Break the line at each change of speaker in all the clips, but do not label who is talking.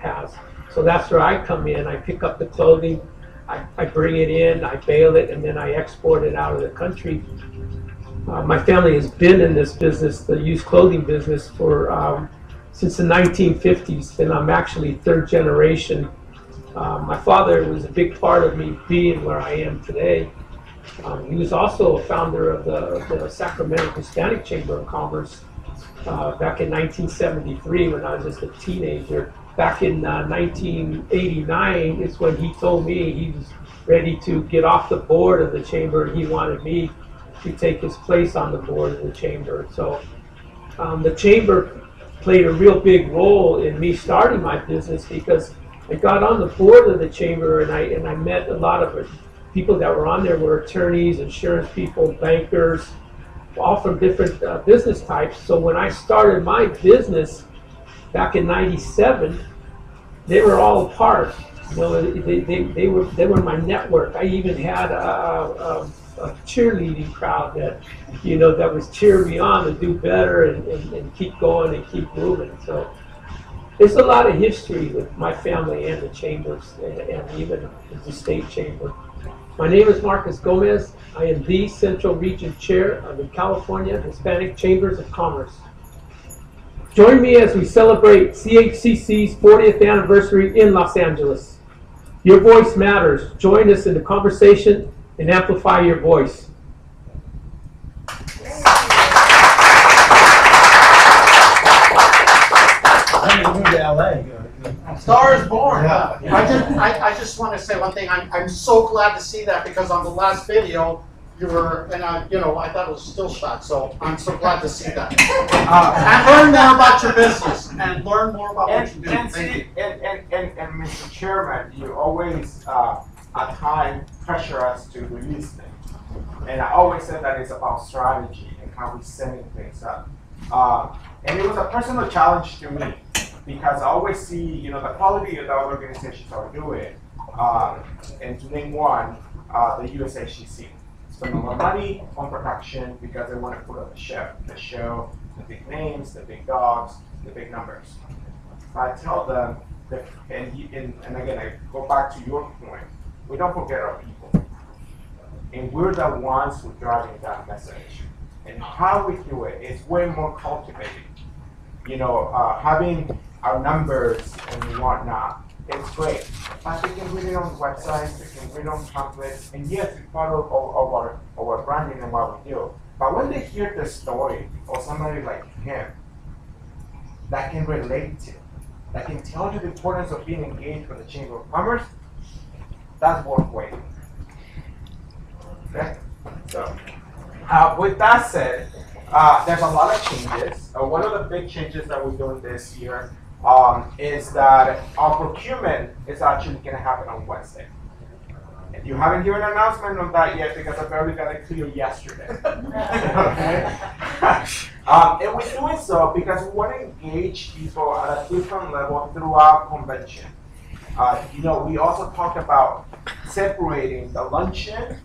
has. So that's where I come in. I pick up the clothing, I bring it in, I bale it, and then I export it out of the country. My family has been in this business, the used clothing business, for since the 1950s, and I'm actually third generation. My father was a big part of me being where I am today. He was also a founder of the Sacramento Hispanic Chamber of Commerce back in 1973 when I was just a teenager. Back in 1989 is when he told me he was ready to get off the board of the chamber, and he wanted me to take his place on the board of the chamber. So the chamber played a real big role in me starting my business, because I got on the board of the chamber, and I met a lot of people that were on there were attorneys, insurance people, bankers, all from different business types. So when I started my business back in '97, they were all a part. You know, they were my network. I even had a cheerleading crowd that, you know, that was cheering me on to do better and keep going and keep moving. So there's a lot of history with my family and the chambers, and even the state chamber. My name is Marcus Gomez. I am the Central Region Chair of the California Hispanic Chambers of Commerce. Join me as we celebrate CHCC's 40th anniversary in Los Angeles. Your voice matters. Join us in the conversation and amplify your voice.
Star is born.
Yeah.
I just want to say one thing. I'm so glad to see that, because on the last video you were, and I thought it was still shot. So I'm so glad to see that. And learn more about your business and learn more about what you do. Thank you.
And Mr. Chairman, you always at times pressure us to release things, and I always said that it's about strategy and how we're setting things up. And it was a personal challenge to me, because I always see, the quality of the organizations are doing, and to name one, the USHCC. Spend a lot of money on production because they want to put on the show, the big names, the big dogs, the big numbers. I tell them, that, and again, I go back to your point, we don't forget our people. And we're the ones who are driving that message. And how we do it is way more cultivated. Having our numbers and whatnot, it's great. But they can read it on websites, they can read on pamphlets, and yes, it's part of our branding and what we do. But when they hear the story of somebody like him that can relate to, that can tell you the importance of being engaged with the Chamber of Commerce, that's worth waiting. Okay? So, with that said, there's a lot of changes. One of the big changes that we're doing this year is that our procurement is actually going to happen on Wednesday. If you haven't given an announcement on that yet, because I barely got it clear yesterday. Okay? And we're doing so because we want to engage people at a different level throughout convention. We also talked about separating the luncheon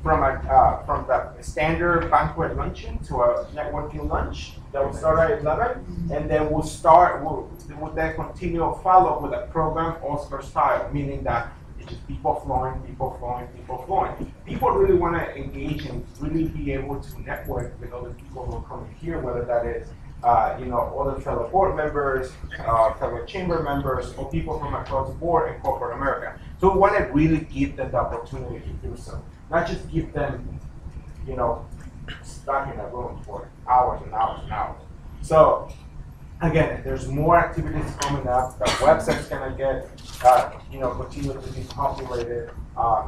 from the standard banquet luncheon to a networking lunch that will start at 11, and then we'll then continue a follow with a program Oscar style, meaning that it's just people flowing. People really want to engage and really be able to network with other people who are coming here, whether that is other fellow board members, fellow chamber members, or people from across the board in corporate America. So we want to really give them the opportunity to do so. Not just give them, stuck in a room for hours and hours and hours. So, again, there's more activities coming up. The website's gonna get, continue to be populated.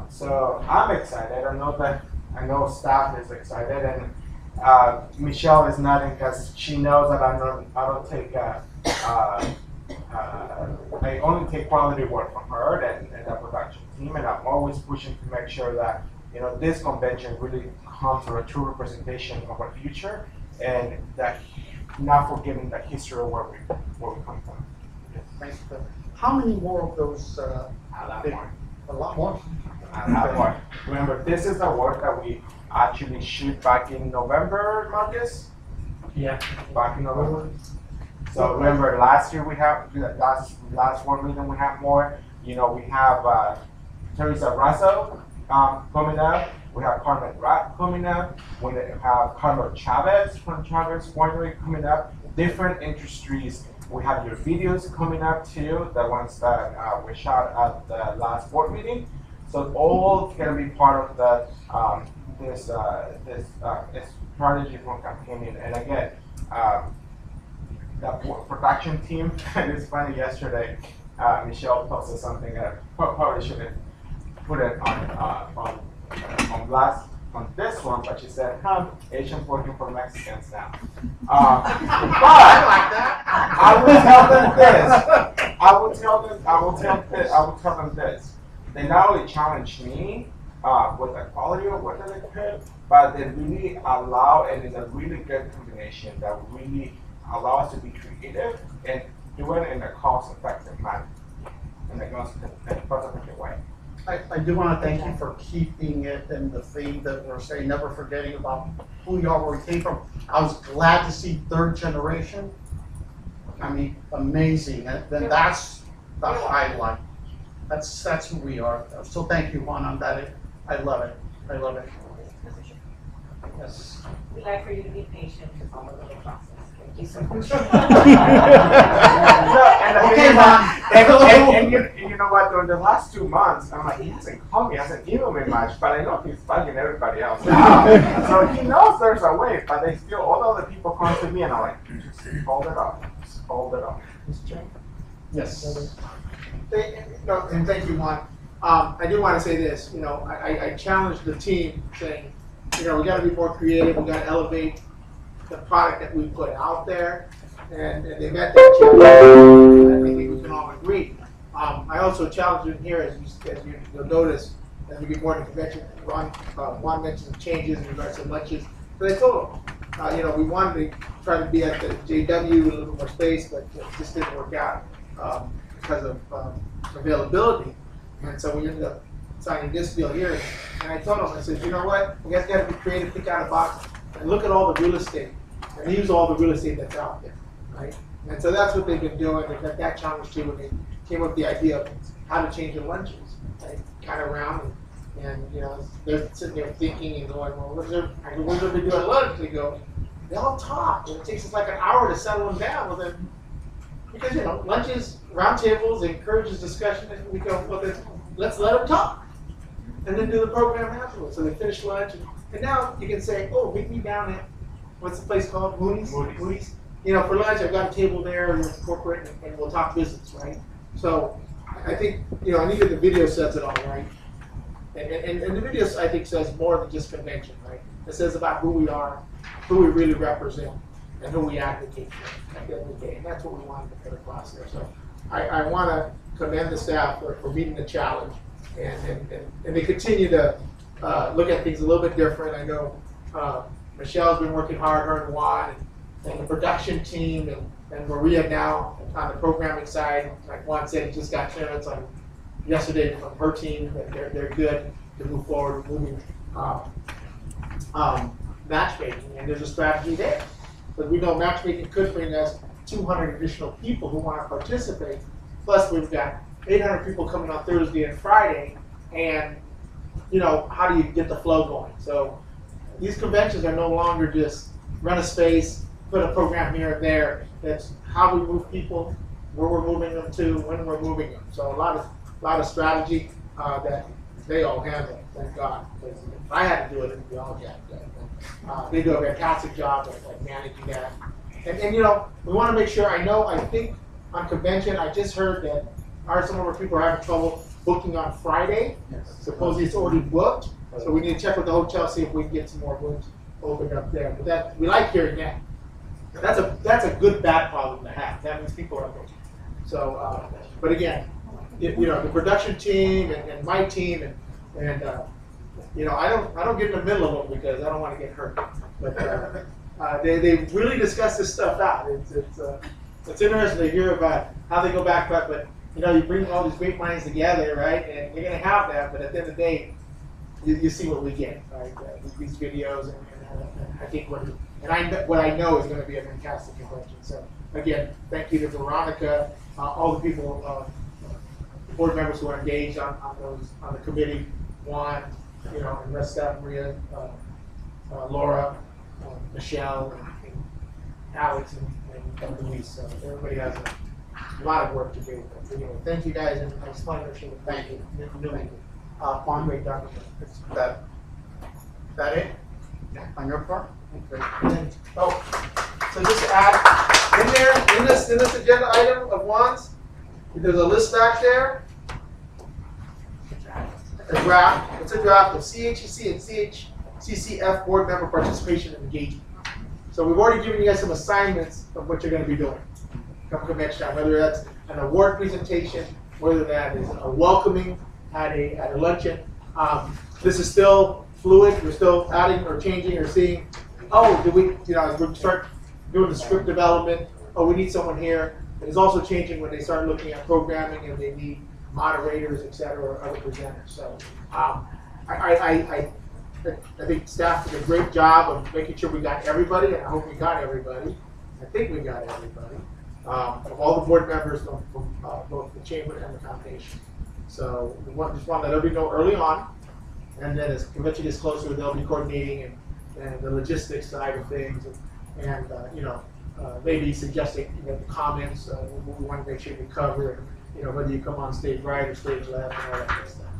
So I'm excited. I know staff is excited, and Michelle is nodding because she knows that I don't take. I only take quality work from her and the production team, and I'm always pushing to make sure that this convention really comes to a true representation of our future, and that not forgetting the history of where we come from.
Yes, thanks. How many more of those?
A lot more.
A lot more.
A lot more. Remember, this is the work that we actually shoot back in November, Marcus.
Yeah.
Back in November. So remember, last year we have last board meeting we have more. You know, we have Teresa Russo coming up. We have Carmen Rat coming up. We have Carlos Chavez from Chavez Winery coming up. Different industries. We have your videos coming up too, the ones that we shot at the last board meeting. So all gonna be part of the this strategy from campaigning. And again, the production team. And it's funny. Yesterday, Michelle posted something that I probably shouldn't put it on blast on this one, but she said, Asians working for Mexicans now. But
I like that.
I will tell them this. I will tell them this. They not only challenge me with the quality of what they could, but they really allow, and it's a really good combination that really allow us to be creative and do it in a cost-effective manner, in a cost-effective way.
I do want to thank you for keeping it in the theme that we're saying, never forgetting about who you are, where we came from. I was glad to see third generation. I mean, amazing. And then that's the highlight. That's who we are. So thank you, Juan, on that. I love it. I love it. Yes.
We'd like for you to be patient with all of the process. Thank you so much.
Okay, Juan.
And you know what? During the last 2 months, I'm like, he hasn't called me, hasn't emailed me much, but I know he's bugging everybody else. So he knows there's a way, but they still, all the other people come to me, and I'm like, just hold it up. Just hold it up.
Yes.
And thank you, Juan. I do want to say this. You know, I challenged the team, saying, you know, we got to be more creative. We got to elevate the product that we put out there, and they met that challenge. I think we can all agree. I also challenged them here, as you'll notice, as we get more into convention. Juan mentioned some changes in regards to lunches. But I told them, you know, we wanted to try to be at the JW with a little more space, but it just didn't work out because of availability. And so we ended up signing this deal here. And I told them, I said, you know what? You guys got to be creative, think out of the box, and look at all the real estate, and use all the real estate that's out there, right? And so that's what they've been doing. They've got that challenge too when they came up with the idea of how to change their lunches, right? Kind of around, and you know, they're sitting there thinking and going, well, what are they doing at lunch? They go, they all talk, and it takes us like an hour to settle them down. Well, then, because you know, lunches, round tables, encourages discussion, and we go, well, then let's let them talk, and then do the program afterwards. So they finish lunch, and now you can say, oh, meet me down at, what's the place called? Moody's. You know, for lunch, I've got a table there, and it's corporate, and we'll talk business, right? So I think, you know, I think that the video says it all, right? And the video, I think, says more than just convention, right? It says about who we are, who we really represent, and who we advocate for at the end of the day. And that's what we wanted to put across there. So I want to commend the staff for meeting the challenge, and they continue to look at things a little bit different. I know Michelle's been working hard, her and Juan, and the production team, and Maria now on the programming side. Like Juan said, he just got clearance on yesterday from her team that they're good to move forward with moving matchmaking, and there's a strategy there. But we know matchmaking could bring us 200 additional people who want to participate. Plus, we've got 800 people coming on Thursday and Friday, and you know, how do you get the flow going? So these conventions are no longer just run a space, put a program here and there. That's how we move people, where we're moving them to, when we're moving them. So a lot of strategy that they all handle, thank God. Because if I had to do it, it'd be all jacked up. They do a fantastic job at managing that. And you know, we want to make sure, I think on convention, I just heard that some of our people are having trouble booking on Friday. Yes. Supposedly it's already booked. So we need to check with the hotel, see if we can get some more rooms opened up there. But that, we like hearing that. That's a good bad problem to have. That means people are booking. So, but again, you know, the production team and my team and you know, I don't get in the middle of them because I don't want to get hurt. But they really discuss this stuff out. It's interesting to hear about how they go back, but you know, you bring all these great minds together, right? And you're gonna have that, but at the end of the day, you see what we get, right? These videos, and I think what I know is going to be a fantastic convention. So again, thank you to Veronica, all the people, board members who are engaged on the committee, Juan, and rest staff, Maria, Laura, Michelle, and Alex, and Luis. So everybody has a lot of work to do. Anyway, thank you guys, and I just wanted to show thank you. Juan, great job. That it? On your part? Okay. So just add in there, in this agenda item of Juan's, there's a list back there. A draft. It's a draft of CHEC and CCF board member participation and engagement. So we've already given you guys some assignments of what you're going to be doing. Come next time, whether that's an award presentation, whether that is a welcoming at a luncheon. This is still fluid. We're still adding or changing or seeing. Oh, do we? As we start doing the script development. Oh, we need someone here. It is also changing when they start looking at programming and they need moderators, et cetera, or other presenters. So I think staff did a great job of making sure we got everybody, and I hope we got everybody. I think we got everybody. Of all the board members from both the chamber and the foundation. So we just want to let everybody know early on, and then as convention gets closer, they'll be coordinating and the logistics side of things, and maybe suggesting the comments. We want to make sure we cover, whether you come on stage right or stage left and all that kind of stuff.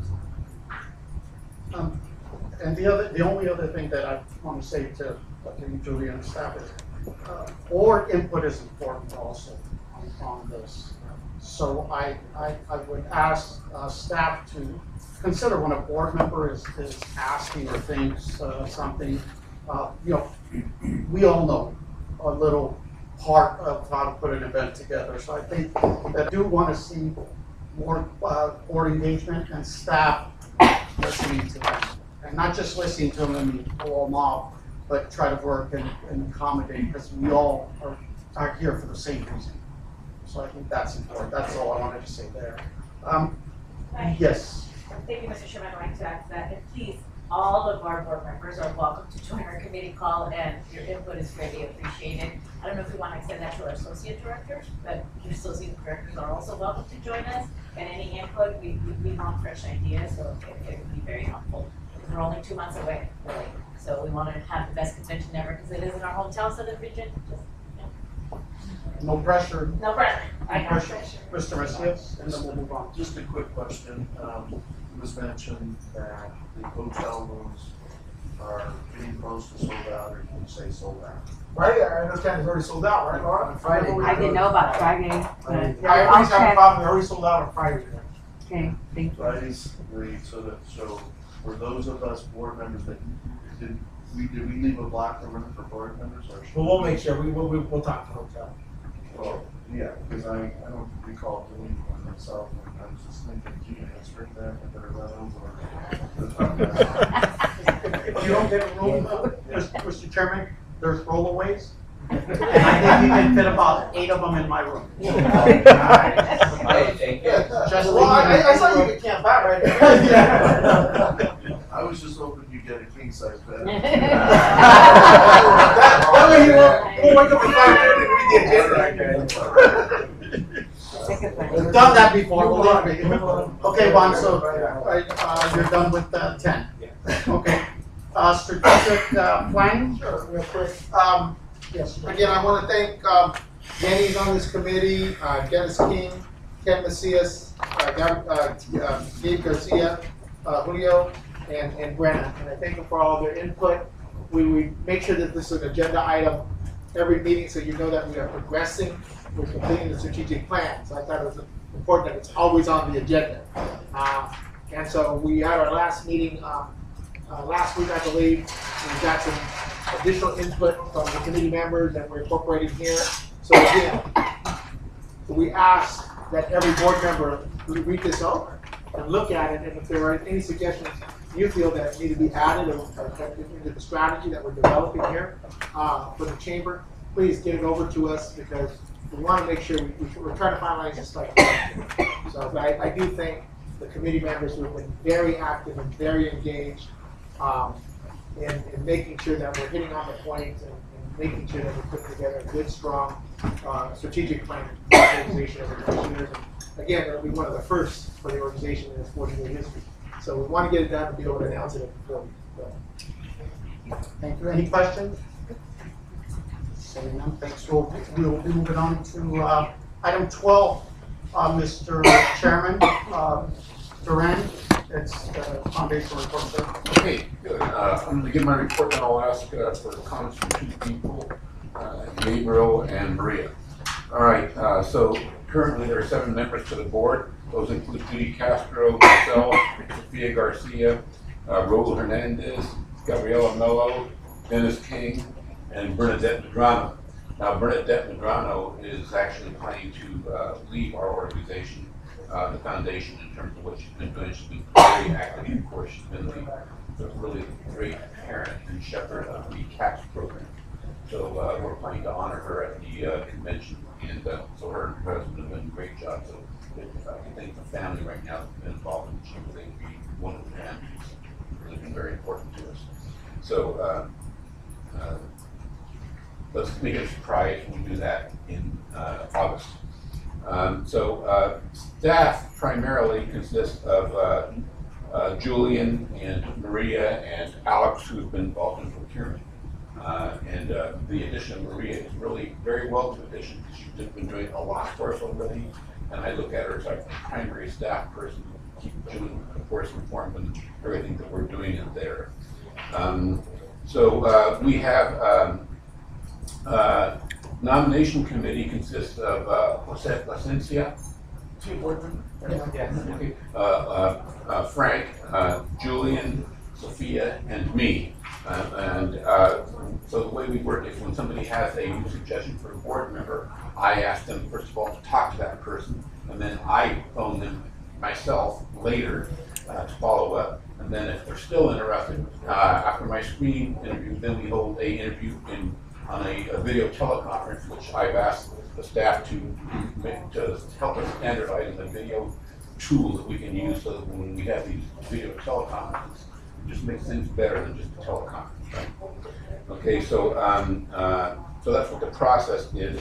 And the only other thing that I want to say to Julia and staff is, board input is important also on this. So I would ask staff to consider when a board member is asking or thinks something. We all know a little part of how to put an event together. So I think that I do want to see more board engagement and staff listening to them. And not just listening to them and blow them off, but try to work and accommodate, because we all are here for the same reason. So I think that's important. That's all I wanted to say there. Yes.
Thank you, Mr. Chairman. I'd like to add that, and please, all of our board members are welcome to join our committee call, and your input is greatly appreciated. I don't know if we want to extend that to our associate directors, but your associate directors are also welcome to join us. And any input, we want fresh ideas, so it would be very helpful. We're only 2 months away, really. So we want to have the best convention ever because it is in our hometown, Southern Region.
No pressure.
No pressure. I know.
Pressure. Mr. Macias, and then we'll move on.
Just a quick question. It was mentioned that the hotel rooms are getting close to sold out, or can you say sold out?
Right, I understand it's already sold out, right, Laura? On Friday.
I didn't know about Friday, but
Yeah, I always have a problem. They're already sold out on Friday.
okay, thank you.
Fridays, great. So for those of us board members that did we leave a block room for board members? Or
Well, we'll make sure. We'll talk to the hotel.
well, yeah, because I don't recall doing one myself. And I was just thinking, gee, let's bring that. I better run over.
If you don't get a room, Mr. Chairman, there's rollaways. And I think you can fit about 8 of them in my room.
Just well, I saw you could camp out right there.
I was just hoping you get a king size bed.
That way we'll wake up at 5:30 and read the agenda. We've done that before. Okay, Juan, so you're done with 10. Okay. Strategic planning? Sure, real quick. Yes. Again, I want to thank Danny's on this committee, Dennis King, Ken Macias, Gabe Garcia, Julio, and Brenna. And I thank them for all their input. We make sure that this is an agenda item every meeting so you know that we are progressing. We're completing the strategic plan. So I thought it was important that it's always on the agenda. And so we had our last meeting last week, I believe. We got some additional input from the committee members that we're incorporating here. So again, we ask that every board member read this over and look at it, and if there are any suggestions you feel that need to be added or into the strategy that we're developing here for the chamber, please get it over to us because we want to make sure we're trying to finalize this like so I do thank the committee members who have been very active and very engaged in making sure that we're hitting on the points and making sure that we put together a good, strong, strategic plan for the organization over the next years. And again, it'll be one of the first for the organization in its 40-year history. So we want to get it done and be able to announce it before we go.
Thank you. Any questions? Seeing none, thanks. We'll be moving on to item 12, Mr. Chairman, Duran. It's the foundation report, sir.
Okay, good. I'm going to give my report, and I'll ask for comments from two people, Gabriel and Maria. All right, so currently there are 7 members to the board. Those include Judy Castro, myself, Sofia Garcia, Raul Hernandez, Gabriela Mello, Dennis King, and Bernadette Medrano. Now, Bernadette Medrano is actually planning to leave our organization, the foundation, in terms of what she's been doing. She's been very active. Of course, she's been the really great parent and shepherd of the CAPS program. So we're planning to honor her at the convention, and so her and her husband have done a great job. So I think the family right now has been involved in she was able to be one of the families. It's really been very important to us. So let's make it a surprise when we do that in August. Staff primarily consists of Julian and Maria and Alex, who've been involved in procurement. The addition of Maria is really very welcome addition. She's been doing a lot for us already, and I look at her as our primary staff person to keep Julian, of course, informed on everything that we're doing in there. We have nomination committee consists of Jose Plasencia, Frank, Julian, Sophia, and me. So the way we work is when somebody has a new suggestion for a board member, I ask them first of all to talk to that person, and then I phone them myself later to follow up. And then if they're still interested, after my screening interview, then we hold a interview on a video teleconference, which I've asked the staff to help us standardize the video tool that we can use, so that when we have these video teleconferences, it just makes things better than just a teleconference, right? Okay, so that's what the process is.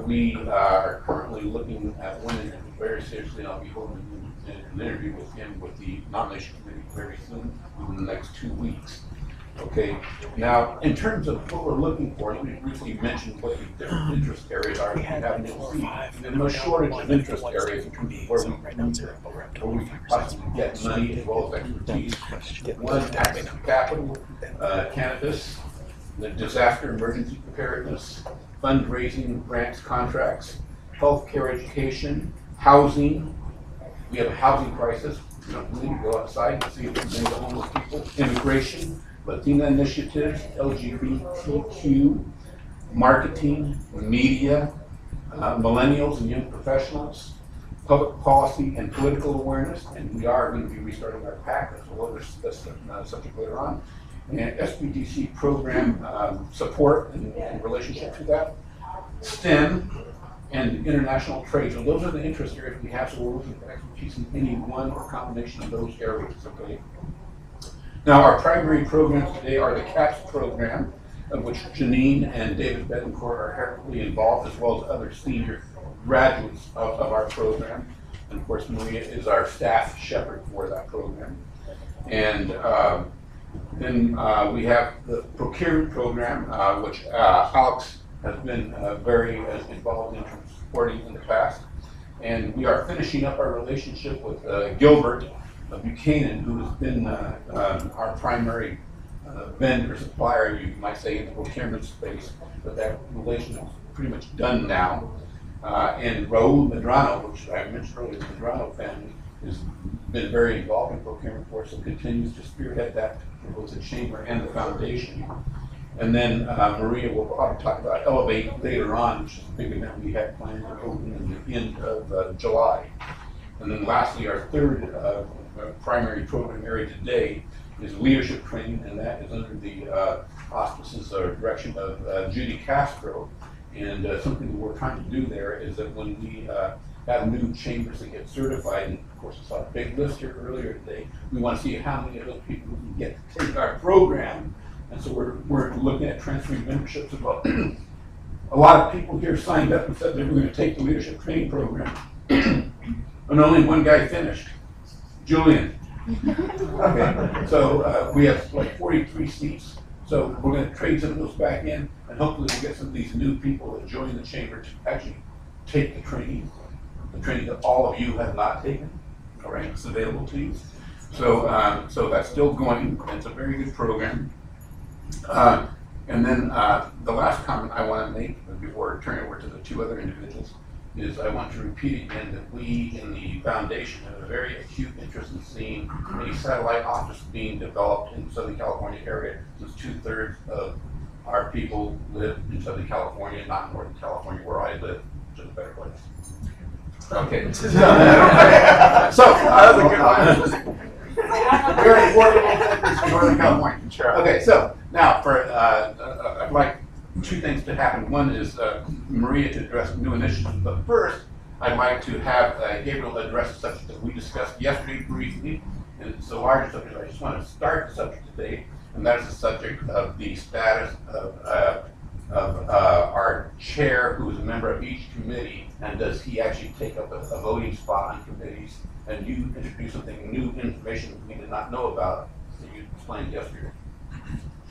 We are currently looking at one interview very seriously, and I'll be holding an interview with him with the nomination committee very soon, within the next 2 weeks. Okay, now in terms of what we're looking for, let me briefly mention what the different interest areas are. We have there's no shortage of interest areas in terms of where we possibly get money as well as expertise. One, access to capital, cannabis, the disaster emergency preparedness, fundraising, grants, contracts, healthcare, education, housing. We have a housing crisis. We don't need to go outside and see if there's any homeless people. Immigration, Latina initiatives, LGBTQ, marketing, media, millennials and young professionals, public policy and political awareness, and we are going to be restarting our PAC, as well as that's subject later on, and SBDC program support and relationship to that, STEM, and international trade. So those are the interest areas we have, so we're looking for expertise in any one or combination of those areas, okay? Now, our primary programs today are the CAPS program, of which Janine and David Betancourt are heavily involved, as well as other senior graduates of our program. And of course, Maria is our staff shepherd for that program. And then we have the procurement program, which Alex has been very involved in terms of supporting in the past. And we are finishing up our relationship with Gilbert Buchanan, who has been our primary vendor, supplier, you might say, in the procurement space, but that relationship is pretty much done now. And Raul Medrano, which I mentioned earlier, the Medrano family, has been very involved in procurement for us and continues to spearhead that for both the chamber and the foundation. And then Maria will probably talk about Elevate later on, which is a big event we had planned to open in the end of July. And then lastly, our third primary program area today is leadership training, and that is under the auspices or direction of Judy Castro. And something that we're trying to do there is that when we have new chambers that get certified, and of course I saw a big list here earlier today, we want to see how many of those people we can get to take our program And so we're looking at transferring memberships. About a lot of people here signed up and said they were going to take the leadership training program, and only one guy finished, Julian. Okay, so we have like 43 seats. So we're going to trade some of those back in, and hopefully we'll get some of these new people that join the chamber to actually take the training that all of you have not taken. All right, it's available to you. So so that's still going. It's a very good program. And then the last comment I want to make before I turn it over to the two other individuals is I want to repeat again that we in the foundation have a very acute interest in seeing a satellite office being developed in the Southern California area, since 2/3 of our people live in Southern California, not Northern California where I live, which is a better place. Okay. So that was a good one. Very important Northern California. Sure. Okay, so now for I'd like two things to happen. One is Maria to address new initiatives, but first I'd like to have Gabriel address a subject that we discussed yesterday briefly, and it's a larger subject. I just want to start the subject today, and that is the subject of the status of our chair, who is a member of each committee, and does he actually take up a voting spot on committees? And you introduced something new, information that we did not know about that you explained yesterday.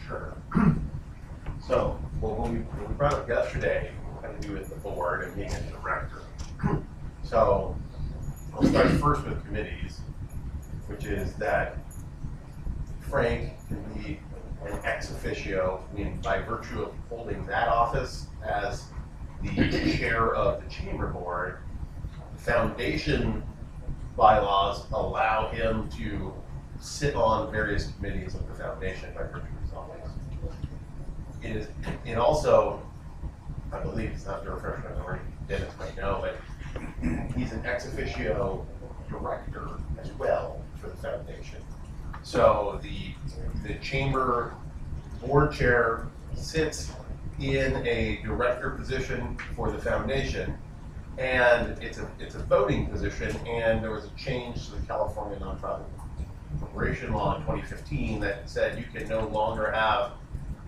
Sure. So, well, when we brought up yesterday, had to do with the board and being a director. So, I'll start first with committees, which is that Frank can be an ex officio, meaning by virtue of holding that office as the chair of the chamber board, the foundation bylaws allow him to sit on various committees of the foundation by virtue of his office. It also, I believe, it's not to refresh my memory, Dennis might know, but he's an ex officio director as well for the foundation. So the chamber board chair sits in a director position for the foundation, and it's a voting position. And there was a change to the California Nonprofit Corporation Law in 2015 that said you can no longer have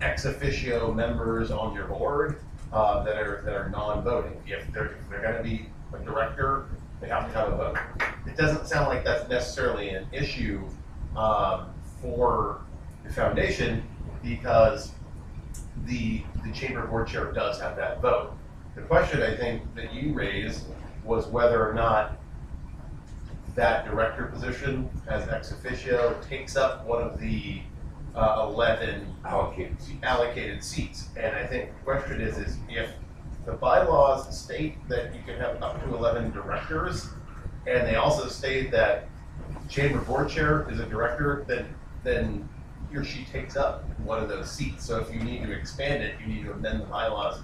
ex officio members on your board that are non-voting. If they're going to be a director, they have to have a vote. It doesn't sound like that's necessarily an issue for the foundation, because the chamber board chair does have that vote. The question I think that you raised was whether or not that director position as ex officio takes up one of the 11 allocated seats. And I think the question is if the bylaws state that you can have up to 11 directors, and they also state that chamber board chair is a director, then he or she takes up one of those seats. So if you need to expand it, you need to amend the bylaws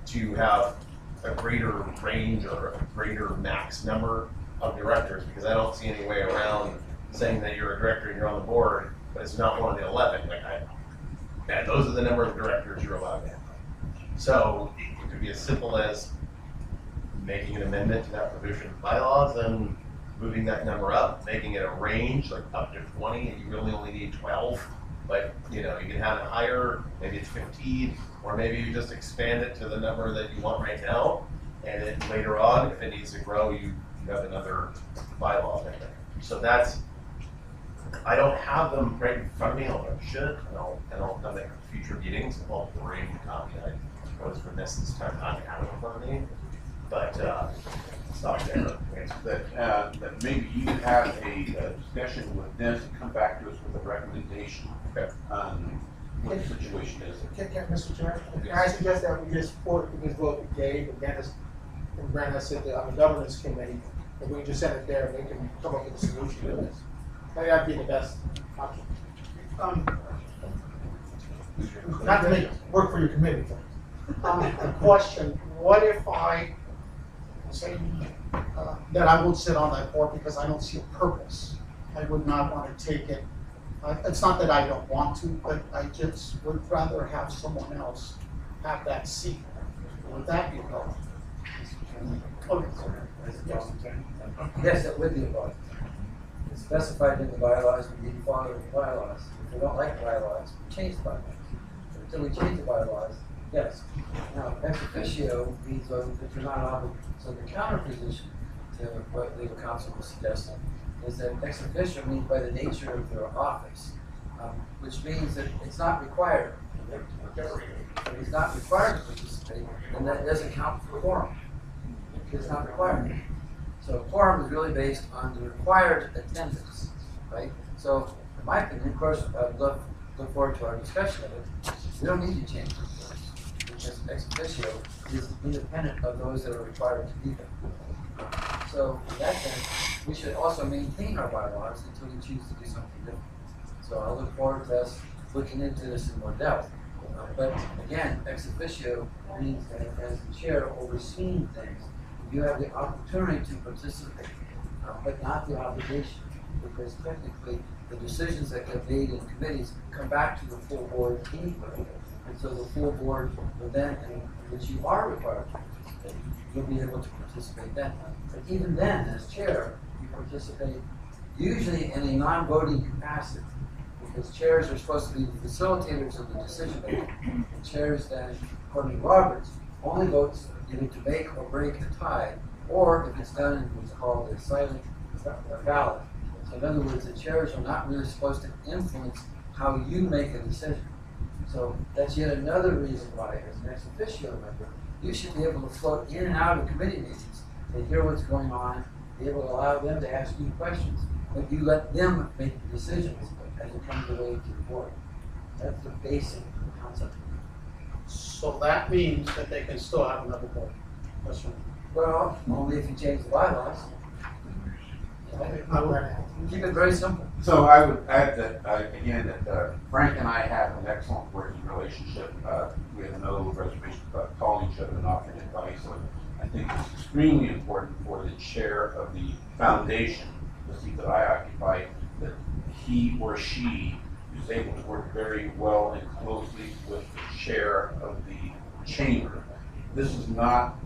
to have a greater range or a greater max number of directors, because I don't see any way around saying that you're a director and you're on the board, but it's not one of the 11. And those are the number of directors you're allowed to have. So it could be as simple as making an amendment to that provision of bylaws and moving that number up, making it a range, like up to 20, and you really only need 12. But you can have it higher, maybe it's 15, or maybe you just expand it to the number that you want right now, and then later on, if it needs to grow, you have another bylaw in there. So that's, I don't have them right in front of me, although I should, and I'll come at future meetings, and I'll bring a copy. I was remiss this time not to have it in front of me, but stop there.
That maybe you have a discussion with Dennis and come back to us with a recommendation on what the situation is.
Mr. Chair, can I suggest that we just vote with Gabe and Dennis and Brenda sit on the governance committee, and we can just send it there and they can come up with a solution to this. I think that'd be the best option. Not to make it work for your committee.
A question, what if I say that I won't sit on that board because I don't see a purpose? I would not want to take it. It's not that I don't want to, but I just would rather have someone else have that seat. Would that be a problem?
Yes, it would be a problem. It's specified in the bylaws, we need to follow the bylaws. If we don't like the bylaws, we change the bylaws. until we change the bylaws, yes. Now, ex officio means that you're not obligated. So the counter position to what legal counsel was suggesting is that ex officio means by the nature of their office, which means that it's not required. If he's not required to participate, then that doesn't count for quorum. It's not required. So quorum is really based on the required attendance, right? So, in my opinion, of course, I'd look forward to our discussion of it. We don't need to change it because ex officio is independent of those that are required to be there. So, in that sense, we should also maintain our bylaws until we choose to do something different. So, I look forward to us looking into this in more depth. But again, ex officio means that as the chair overseeing things, you have the opportunity to participate, but not the obligation, because technically the decisions that get made in committees come back to the full board anyway. And so the full board will then, in which you are required to participate, you'll be able to participate then. But even then, as chair, you participate usually in a non-voting capacity, because chairs are supposed to be the facilitators of the decision making. And chairs then, according to Roberts, only votes either to make or break a tie, or if it's done in what's called a silent ballot. So in other words, the chairs are not really supposed to influence how you make a decision. So that's yet another reason why, as an ex officio member, you should be able to float in and out of committee meetings and hear what's going on, be able to allow them to ask you questions, but you let them make the decisions as it comes away to the board. That's the basic concept.
So that means that they can still have another board. That's right.
Well, only if you change the bylaws. Keep it very simple.
So I would add that, again, that Frank and I have an excellent working relationship. We have no reservation about calling each other and offering advice. So I think it's extremely important for the chair of the foundation, the seat that I occupy, that he or she is able to work very well and closely with the chair of the chamber. This is not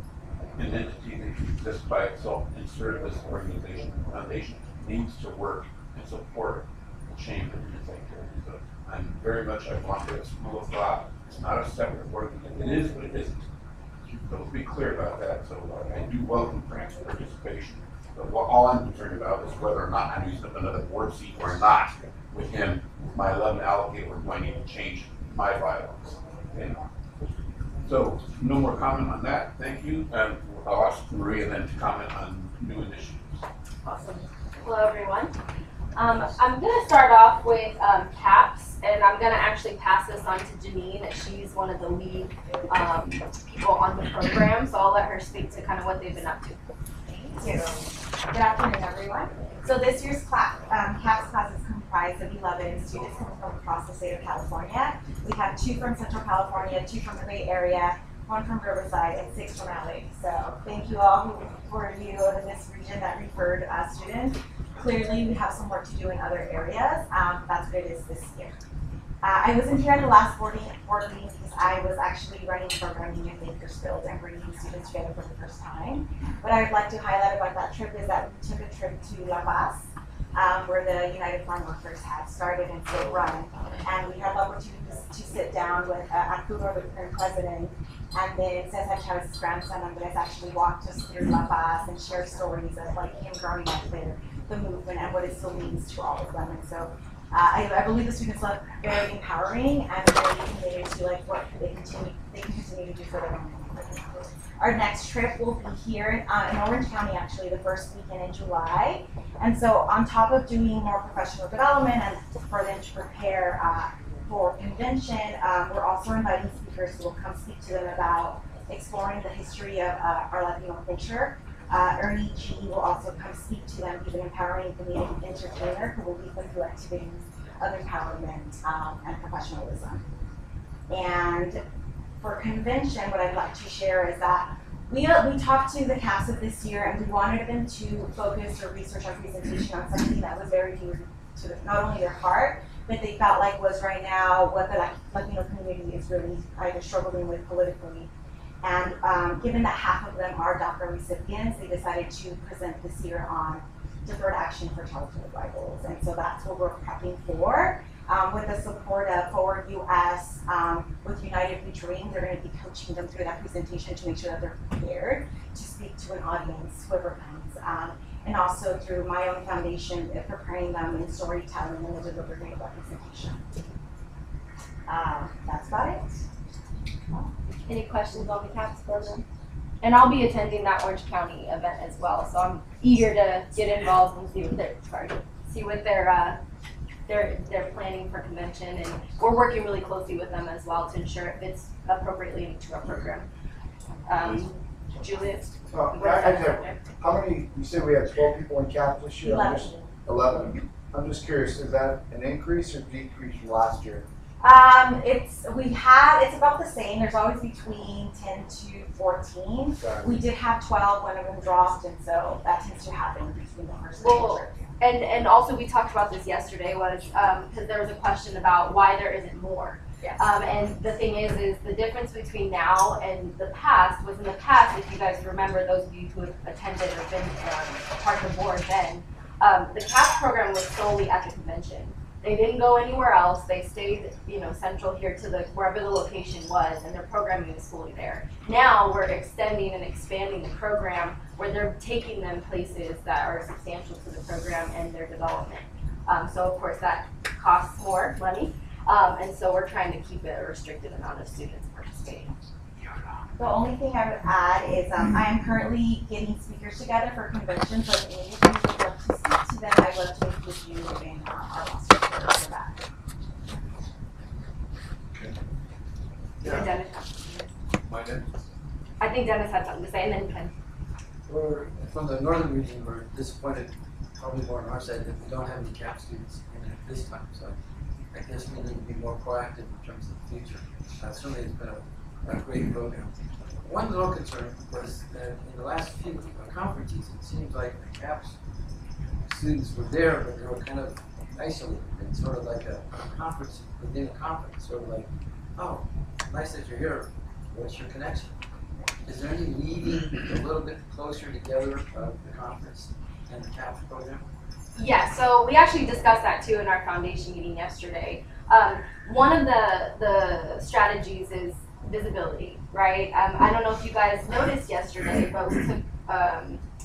an entity that exists by itself and serve this organization. The foundation needs to work and support the chamber in its activities. So I'm very much, I want to school of thought. It's not a separate organization. It is, but it isn't. So let's be clear about that. So I do welcome Frank's participation. But all I'm concerned about is whether or not I'm using up another board seat or not with him, with my 11 allocated, or do I need to change my bylaws? Okay. So no more comment on that. Thank you. I'll ask Maria then to comment on new initiatives.
Awesome. Hello, everyone. I'm going to start off with CAPS, and I'm going to actually pass this on to Janine. She's one of the lead people on the program, so I'll let her speak to kind of what they've been up to.
Thank you. Good afternoon, everyone. So this year's CAPS class is comprised of 11 students coming from across the state of California. We have 2 from Central California, 2 from the Bay Area, 1 from Riverside, and 6 from LA. So thank you all for you in this region that referred students. Clearly, we have some work to do in other areas. That's what it is this year. I wasn't here at the last board meeting because I was actually running programming in Bakersfield and bringing students together for the first time. What I would like to highlight about that trip is that we took a trip to La Paz, where the United Farm Workers had started and still run. And we had the opportunity to sit down with Arturo, the current president, and then Cesar Chavez's grandson, Andres, actually walked us through La Paz and shared stories of like him growing up there, the movement, and what it still means to all of them. And so I believe the students look very empowering and very committed to like what they can continue to do for their own community. Our next trip will be here in Orange County, actually, the first weekend in July. And so on top of doing more professional development and for them to prepare for convention, we're also inviting speakers who will come speak to them about exploring the history of our Latino culture. Ernie G will also come speak to them. He's an empowering community entertainer who will lead them through activities of empowerment and professionalism. And for convention, what I'd like to share is that we talked to the cast of this year, and we wanted them to focus or research our presentation on something that was very dear to not only their heart, but they felt like was right now what the Latino community is really either struggling with politically. And given that half of them are DACA recipients, they decided to present this year on deferred action for childhood rivals. And so that's what we're prepping for. With the support of Forward US, with United We Dream, they're going to be coaching them through that presentation to make sure that they're prepared to speak to an audience, whoever comes. And also through my own foundation, preparing them in storytelling and the delivery of that presentation. That's about it.
Any questions on the CAPS program? And I'll be attending that Orange County event as well, so I'm eager to get involved and see what they're planning for convention, and we're working really closely with them as well to ensure it fits appropriately into our program. Juliet?
How many, you said we had 12 people in CAPS this year?
11.
11. I'm just curious, is that an increase or decrease from last year?
It's about the same. There's always between 10 to 14.
Sorry.
We did have 12, one of them dropped, and so that tends to happen between the first
and And also we talked about this yesterday was because there was a question about why there isn't more.
Yes.
And the thing is the difference between now and the past was in the past, if you guys remember, those of you who have attended or been a part of the board then, the CAPS program was solely at the convention. They didn't go anywhere else. They stayed, central here to wherever the location was, and their programming is fully there. Now we're extending and expanding the program where they're taking them places that are substantial to the program and their development. So of course that costs more money, and so we're trying to keep it a restricted amount of students participating.
The only thing I would add is I am currently getting speakers together for conventions, so if any of you would love to speak to them, I'd love to meet with you in our roster for that.
Yeah. Dennis. I think Dennis had something to say, and then Ken.
From the northern region, we're disappointed, probably more on our side, that we don't have any CAP students in it this time. So I guess we need to be more proactive in terms of the future. Certainly it's been a great program. One little concern was that in the last few conferences, it seems like the CAPS students were there, but they were kind of isolated. It's sort of like a conference within a conference, sort of like, oh, nice that you're here. What's your connection? Is there any meeting a little bit closer together of the conference and the CAPS program?
Yeah, so we actually discussed that too in our foundation meeting yesterday. One of the strategies is visibility, right? I don't know if you guys noticed yesterday, but we took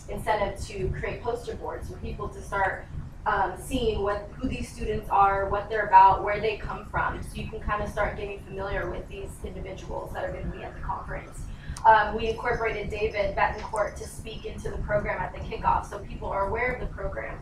incentive to create poster boards for people to start seeing who these students are, what they're about, where they come from, so you can kind of start getting familiar with these individuals that are going to be at the conference. We incorporated David Betancourt to speak into the program at the kickoff, so people are aware of the program,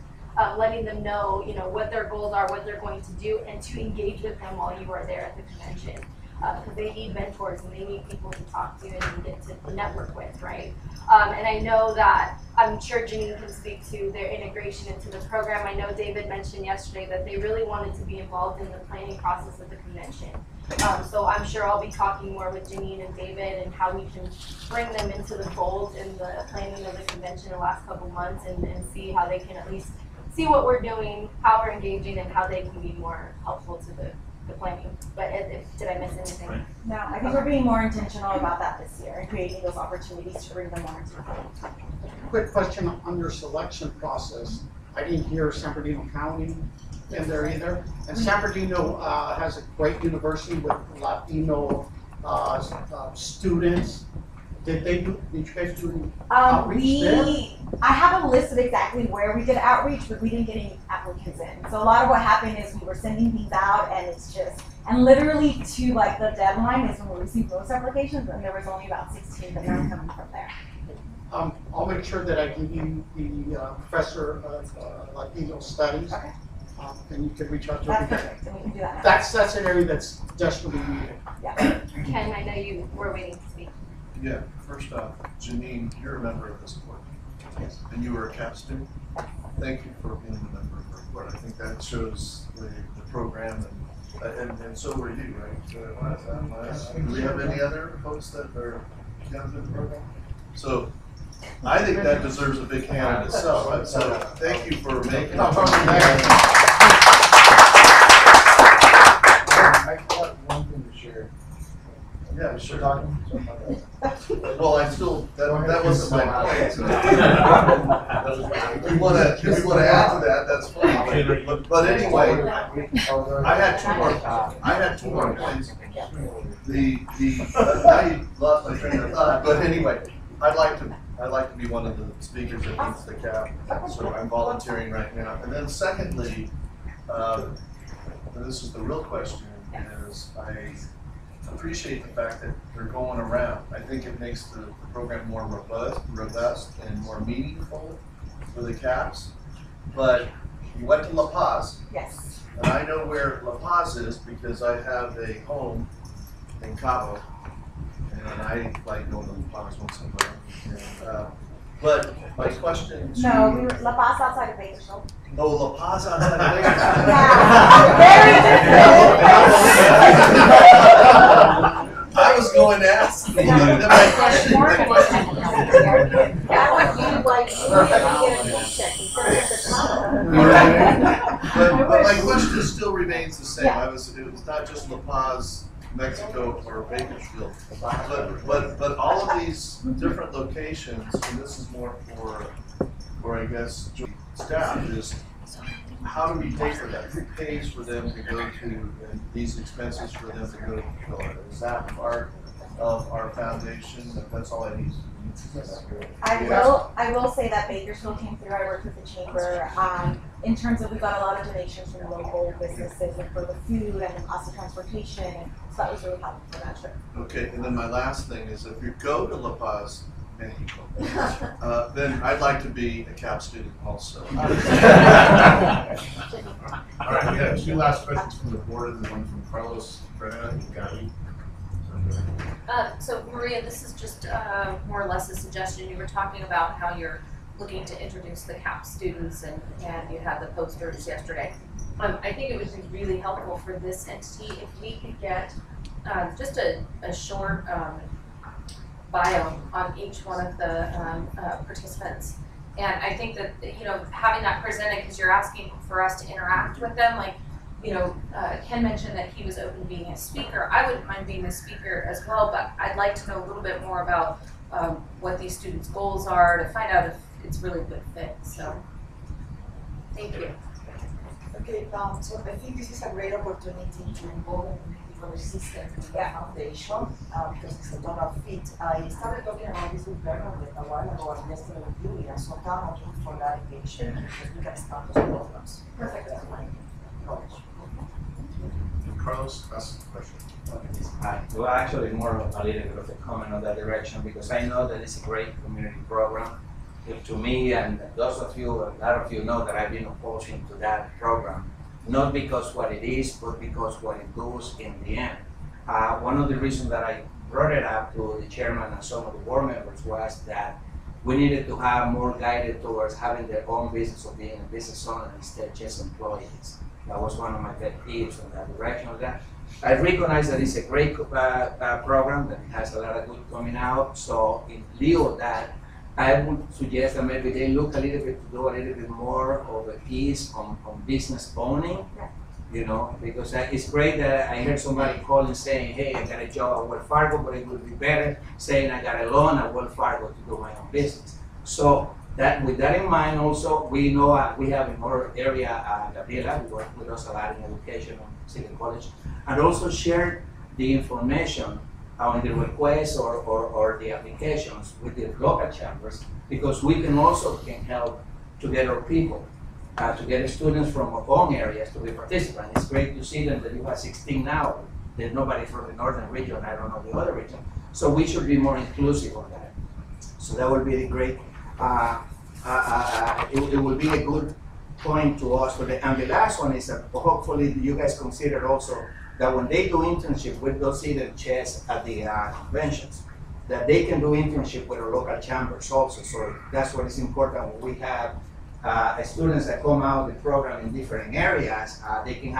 letting them know, what their goals are, what they're going to do, and to engage with them while you are there at the convention. Because they need mentors and they need people to talk to and get to network with, right? And I know that I'm sure Janine can speak to their integration into the program. I know David mentioned yesterday that they really wanted to be involved in the planning process of the convention. So I'm sure I'll be talking more with Janine and David and how we can bring them into the fold in the planning of the convention the last couple months and see how they can at least see what we're doing, how we're engaging, and how they can be more helpful to the planning. But did I miss anything?
No, I think we're being more intentional about that this year and creating those opportunities to bring them more into the fold.
Quick question on your selection process. I didn't hear San Bernardino County in there either. And San Bernardino has a great university with Latino students. Did you guys do outreach there?
I have a list of exactly where we did outreach, but we didn't get any applicants in. So a lot of what happened is we were sending these out, and literally to the deadline is when we received most applications, and there was only about 16 that were coming from there.
I'll make sure that I give you the professor of Latino studies.
Okay.
And you can reach out to
That's
him.
perfect, and we can do that.
That's an area that's desperately needed.
Yeah.
Ken, I know you were waiting to speak.
Yeah, first off, Janine, you're a member of this board.
Yes.
And you were a CAP student. Thank you for being a member of our board. I think that shows the program, and so were you, right? Do we have any other folks that are young in the program? So I think that deserves a big hand in itself. So thank you for making it.
I got one thing to share.
Yeah, sure.
Talking.
Well, that wasn't my point. If you wanna add to that, that's fine. But anyway, I had two more points. Now you lost my train of thought, but anyway, I'd like to be one of the speakers that needs the cap, so I'm volunteering right now. And then secondly, and this is the real question, is I appreciate the fact that they're going around. I think it makes the program more robust and more meaningful for the CAPS. But you went to La Paz.
Yes.
And I know where La Paz is because I have a home in Cabo. And I like going to La Paz once in a while. And, but my question to
No, we were La Paz outside of Bakersfield.
Oh, La Paz outside of Bakersfield. I was going to ask. My but my question still remains the same. It was not just La Paz, Mexico, or Bakersfield, but all of these different locations, and this is more for I guess staff, is how do we pay for that? Who pays for them to go to, and these expenses for them to go to Florida? Is that part of our foundation? That's all I need.
I will say that Bakersfield came through. I worked with the chamber. In terms of, we got a lot of donations from local businesses and for the food and the cost of transportation. So that was really helpful for that trip.
Okay, and then my last thing is, if you go to La Paz, Mexico, then I'd like to be a CAP student also.
All right, we have two last questions from the board, and one from Carlos, Brenna, and Gabi.
So Maria, this is just more or less a suggestion. You were talking about how you're looking to introduce the CAP students, and you had the posters yesterday. I think it would be really helpful for this entity if we could get just a short bio on each one of the participants. And I think that, you know, having that presented, because you're asking for us to interact with them, like, you know, Ken mentioned that he was open to being a speaker. I wouldn't mind being a speaker as well, but I'd like to know a little bit more about what these students' goals are, to find out if it's really a good fit. So, thank you.
Okay, so I think this is a great opportunity to involve the system in the foundation because it's a total fit. I started talking about this with Bernard a while ago and yesterday with Julia, so now I'm looking for that engagement because we can start those programs. Perfect.
Carlos, that's the question.
Well, actually, more of a little bit of a comment on that direction, because I know that it's a great community program. To me, and those of you, a lot of you know that I've been opposing to that program, not because what it is, but because what it does in the end. One of the reasons that I brought it up to the chairman and some of the board members was that we needed to have more guided towards having their own business or being a business owner instead of just employees. That was one of my pet peeves in that direction. I recognize that it's a great program, that it has a lot of good coming out. So in lieu of that, I would suggest that maybe they look a little bit to do a little bit more of a piece on business owning, you know, because it's great that I heard somebody calling saying, hey, I got a job at Wells Fargo, but it would be better saying I got a loan at Wells Fargo to do my own business. So that, with that in mind, also, we know we have in our area, Gabriela, who works with us a lot in education on City College, and also share the information on the requests or the applications with the local chambers, because we can help to get our people, to get students from our own areas to be participants. It's great to see them that you have 16 now. There's nobody from the northern region, I don't know the other region. So we should be more inclusive on that. So that would be great. It will be a good point to us. And the last one is that hopefully you guys consider also that when they do internship, we don't see their chest at the conventions, that they can do internship with our local chambers also. So that's what is important. When we have students that come out of the program in different areas, they can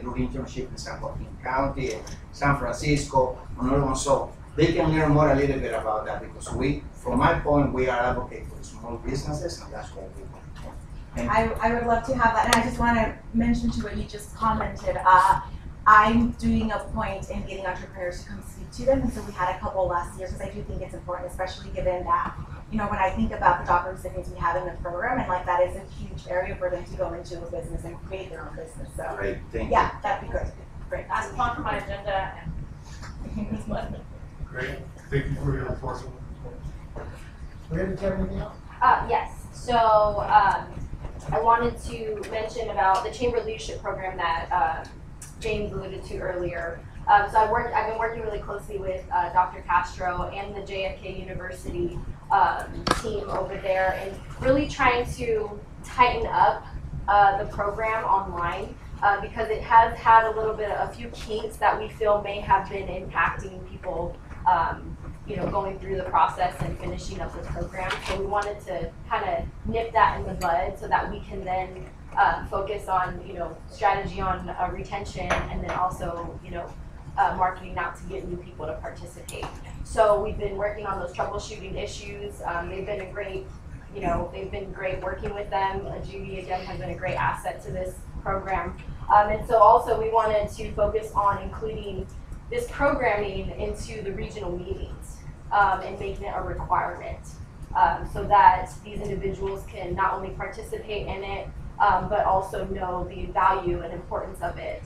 do internship in San Joaquin County, San Francisco, another one. So they can learn more a little bit about that, because from my point, we are advocating for small businesses, and that's what we want.
I would love to have that, and I just want to mention to what you just commented. I'm doing a point in getting entrepreneurs to come speak to them, and so we had a couple last year, because I do think it's important, especially given that you know, when I think about the DACA recipients we have in the program, and like that is a huge area for them to go into a business and create their own business. So
Great, thank
yeah, that'd be great. Great.
That's on my agenda and
Great, thank you for your report.
Randy, do you have anything else?
Yes, so I wanted to mention about the Chamber Leadership Program that James alluded to earlier. So I've been working really closely with Dr. Castro and the JFK University team over there, and really trying to tighten up the program online because it has had a few kinks that we feel may have been impacting people, you know, going through the process and finishing up the program. So we wanted to kind of nip that in the bud so that we can then focus on, you know, strategy on retention, and then also, you know, marketing out to get new people to participate. So we've been working on those troubleshooting issues. They've been they've been great working with them. Judy, again, has been a great asset to this program. And so also we wanted to focus on including this programming into the regional meetings and making it a requirement so that these individuals can not only participate in it, but also know the value and importance of it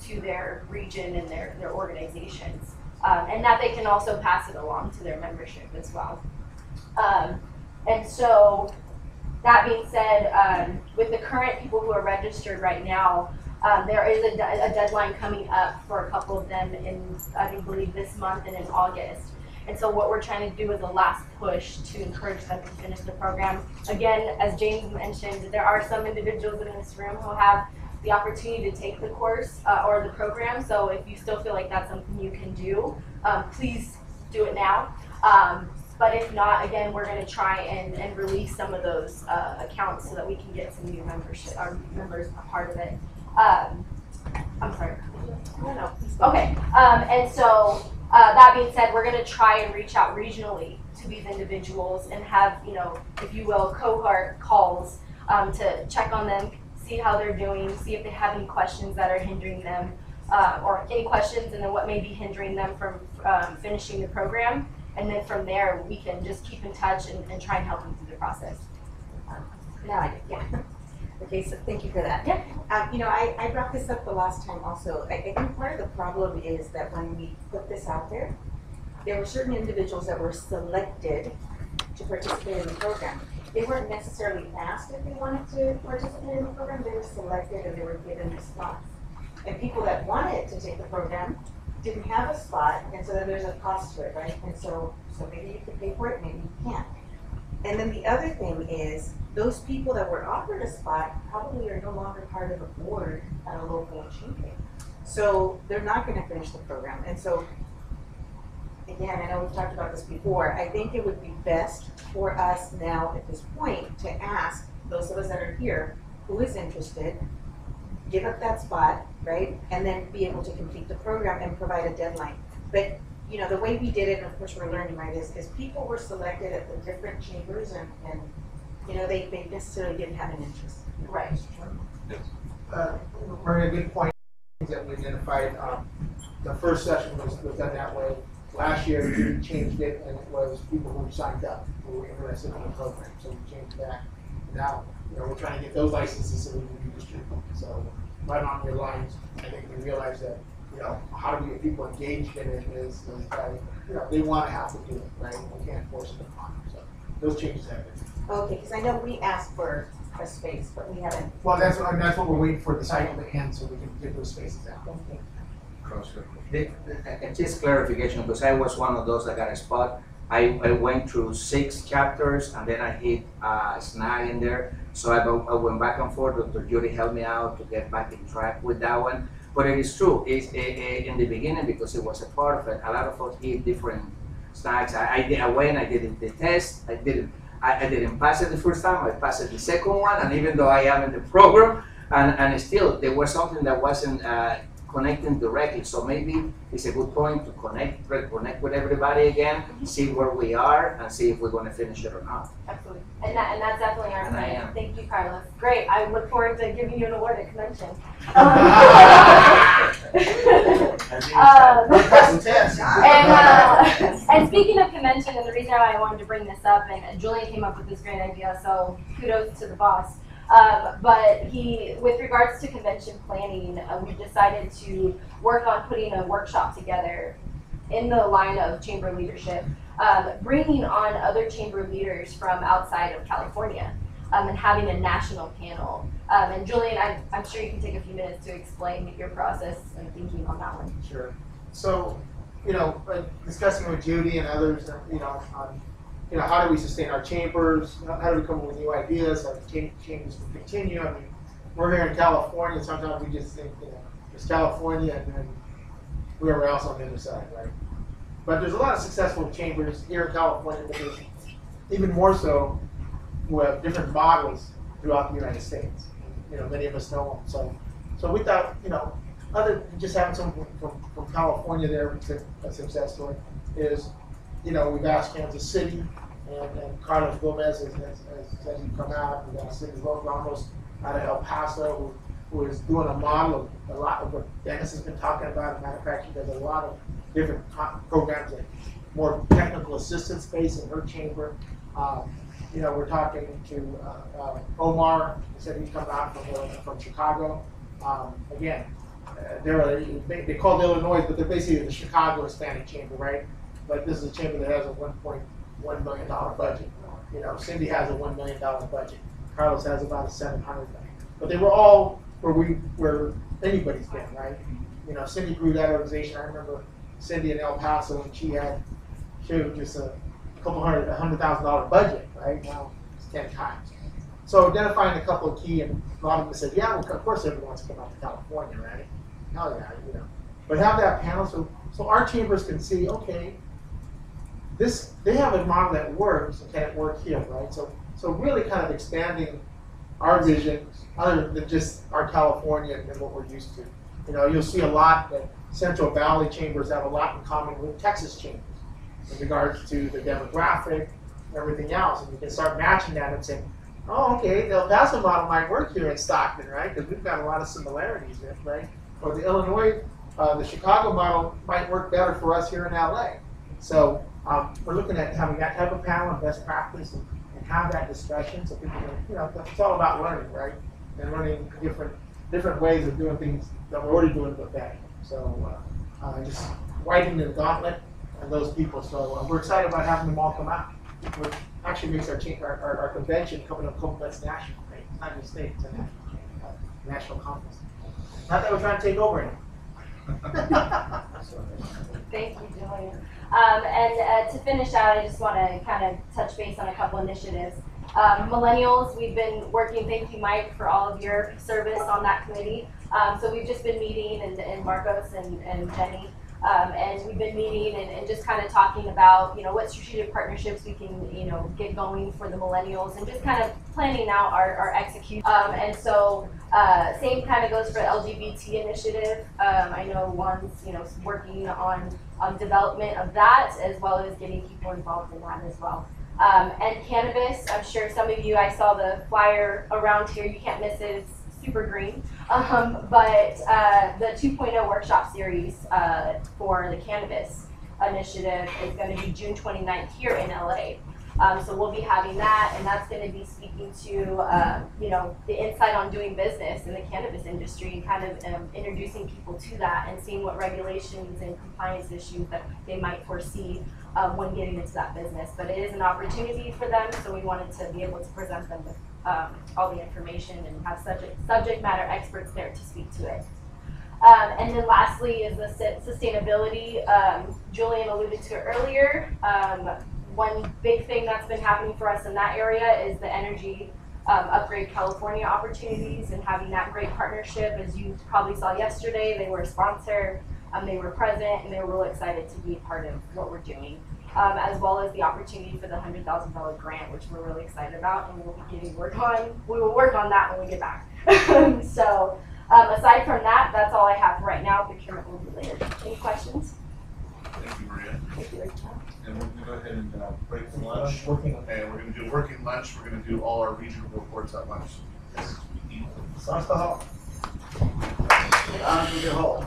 to their region and their organizations, and that they can also pass it along to their membership as well. And so, that being said, with the current people who are registered right now, there is a deadline coming up for a couple of them in, I believe, this month and in August. And so what we're trying to do is a last push to encourage them to finish the program. Again, as James mentioned, there are some individuals in this room who have the opportunity to take the course or the program. So if you still feel like that's something you can do, please do it now. But if not, again, we're going to try and release some of those accounts so that we can get some new members a part of it. I'm sorry. No. Okay. And so that being said, we're going to try and reach out regionally to these individuals and have, you know, if you will, cohort calls to check on them, see how they're doing, see if they have any questions that are hindering them, or any questions, and then what may be hindering them from finishing the program. And then from there, we can just keep in touch and try and help them through the process.
Now I do, yeah. Okay, so thank you for that.
Yeah.
You know, I brought this up the last time also. I think part of the problem is that when we put this out there were certain individuals that were selected to participate in the program. They weren't necessarily asked if they wanted to participate in the program, they were selected and they were given the spots. And people that wanted to take the program didn't have a spot, and so then there's a cost to it, right? And so maybe you can pay for it, maybe you can't. And then the other thing is, those people that were offered a spot probably are no longer part of a board at a local chamber. So they're not going to finish the program. And so, again, I know we've talked about this before, I think it would be best for us now at this point to ask those of us that are here, who is interested, give up that spot, right? And then be able to complete the program and provide a deadline. But you know, the way we did it, and of course we're learning, right, is people were selected at the different chambers and you know, they necessarily didn't have an interest.
Right.
Maria, good point that we identified. The first session was done that way. Last year we changed it, and it was people who signed up who were interested in the program. So we changed that. Now, you know, we're trying to get those licenses so we can distribute. So right on your lines, I think we realize that, you know, how do we get people engaged in it is by, you know, they want to have to do it, right? We can't force them upon them. So those changes have been.
Okay, because I know we asked for a space, but we haven't.
Well, that's what we're waiting for the cycle to end so we can get those spaces out.
Just clarification, because I was one of those that got a spot. I went through 6 chapters and then I hit a snag in there. So I went back and forth. Dr. Judy helped me out to get back in track with that one. But it is true, it's in the beginning, because it was a part of it, a lot of us hit different snags. I went, I did the test, I didn't pass it the first time, I passed it the second one, and even though I am in the program, and still there was something that wasn't connecting directly. So maybe it's a good point to connect with everybody again, see where we are, and see if we're going to finish it or not.
Absolutely. And that's definitely our plan. Thank you, Carlos. Great. I look forward to giving you an award at convention. And speaking of convention, and the reason why I wanted to bring this up, and Julian came up with this great idea, so kudos to the boss. But with regards to convention planning, we decided to work on putting a workshop together in the line of chamber leadership, bringing on other chamber leaders from outside of California, and having a national panel. And Julian, I'm sure you can take a few minutes to explain your process and thinking on that one.
Sure. So, discussing with Judy and others, on how do we sustain our chambers? How do we come up with new ideas? How do chambers can continue? I mean, we're here in California. Sometimes we just think, it's California and then whoever else on the other side, right? But there's a lot of successful chambers here in California, but there's even more so with different models throughout the United States. Many of us know them. So we thought, other than just having someone from California there a success story is, we've asked Kansas City and Carlos Gomez has come out. We've got Cindy Ramos out of El Paso who is doing a model of a lot of what Dennis has been talking about. As a matter of fact, she does a lot of different programs and more technical assistance space in her chamber. We're talking to Omar. He said he's coming out from Chicago. Again, they call it Illinois, but they're basically the Chicago Hispanic Chamber, right? But this is a chamber that has a $1.1 million budget. Cindy has a $1 million budget. Carlos has about a $700 million. But they were all where anybody's been, right? Cindy grew that organization. I remember Cindy in El Paso, and she was just a $100,000 budget, right? Now it's 10 times. So identifying a couple of key, and a lot of them said, yeah, well, of course everyone wants to come out to California, right? Hell yeah, But have that panel so our chambers can see, okay, they have a model that works, and can it work here, right? So really kind of expanding our vision other than just our California and what we're used to. You'll see a lot that Central Valley chambers have a lot in common with Texas chambers in regards to the demographic and everything else. And you can start matching that and saying, oh, okay, the El Paso model might work here in Stockton, right? Because we've got a lot of similarities, right? Or the Illinois, the Chicago model might work better for us here in LA. So we're looking at having that type of panel and best practice and have that discussion so people can, it's all about learning, right? And learning different ways of doing things that we're already doing but better. So just widening the gauntlet of those people. So we're excited about having them all come out, which actually makes our convention coming up complex national, right? It's not just state, it's a national conference. Not that we're trying to take over anything.
Thank you, Julian. And to finish out, I just want to kind of touch base on a couple initiatives. Millennials, we've been working, thank you, Mike, for all of your service on that committee. So we've just been meeting, and Marcos and Jenny, and we've been meeting and just kind of talking about, what strategic partnerships we can, get going for the millennials and just kind of planning out our execution. And so same kind of goes for the LGBT initiative. I know Juan's, working on development of that as well as getting people involved in that as well. And cannabis, I'm sure some of you, I saw the flyer around here, you can't miss it, it's super green. But the 2.0 workshop series for the cannabis initiative is going to be June 29th here in LA. So we'll be having that, and that's going to be speaking to, the insight on doing business in the cannabis industry and kind of introducing people to that and seeing what regulations and compliance issues that they might foresee when getting into that business. But it is an opportunity for them, so we wanted to be able to present them with all the information and have subject matter experts there to speak to it. And then lastly is the sustainability. Julian alluded to it earlier. One big thing that's been happening for us in that area is the energy upgrade California opportunities and having that great partnership. As you probably saw yesterday, they were a sponsor, they were present, and they were really excited to be a part of what we're doing. As well as the opportunity for the $100,000 grant, which we're really excited about, and we'll be getting work on. We will work on that when we get back. So aside from that, that's all I have right now. Procurement will be later. Any questions?
Thank you, Maria.
Thank you, Rachel.
And we're going to go ahead and break for lunch. Okay, we're going to do working lunch. We're going to do all our regional reports at lunch.
Hasta hall.
On to the hall.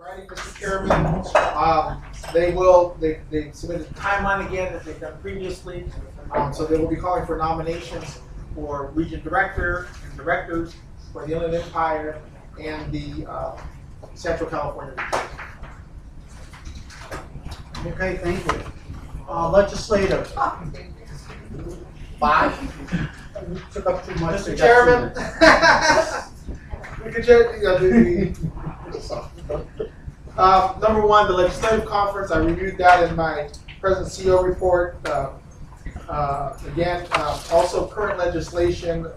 Righty, Mr. Chairman, they submitted a timeline again that they've done previously. So they will be calling for nominations for region director and directors for the Inland Empire and the Central California region.
Okay, thank you. Legislative. 5. Took up too much.
Mr. Chairman. We could number 1, the legislative conference. I reviewed that in my present CO report. Again, also current legislation.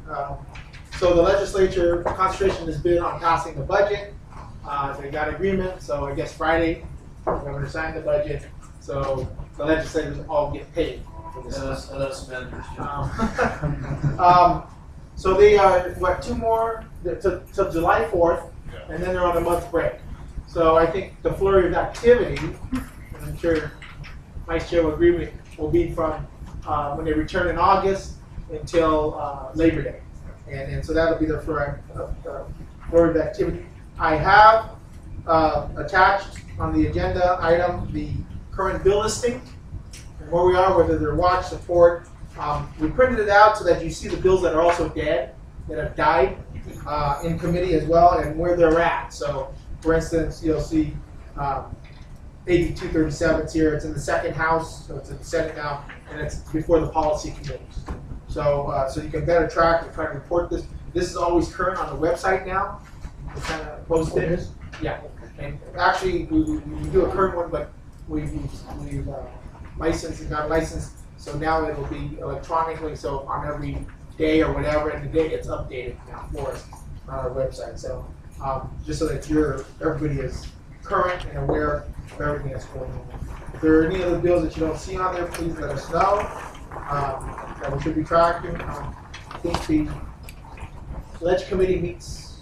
So the legislature concentration has been on passing the budget. They got agreement. So I guess Friday we're going to sign the budget. So the legislators all get paid for this. So they are, what, 2 more till July 4th, and then they're on a month break. So I think the flurry of activity, and I'm sure Vice Chair will agree with, will be from when they return in August until Labor Day. And so that'll be the flurry of activity. I have attached on the agenda item the current bill listing and where we are, whether they're watch, support. We printed it out so that you see the bills that are also dead, that have died in committee as well, and where they're at. So, for instance, you'll see AB 237's here. It's in the second house, so it's in the Senate now, and it's before the policy committees. So, so you can better track and try to report this. This is always current on the website now. It's kind of posted. Yeah, and actually we do a current one, but we've licensed and not licensed. So now it'll be electronically, so on every day or whatever, and the day gets updated now for us on our website. So just so that everybody is current and aware of everything that's going on. If there are any other bills that you don't see on there, please let us know. That we should be tracking. I think the Ledge Committee meets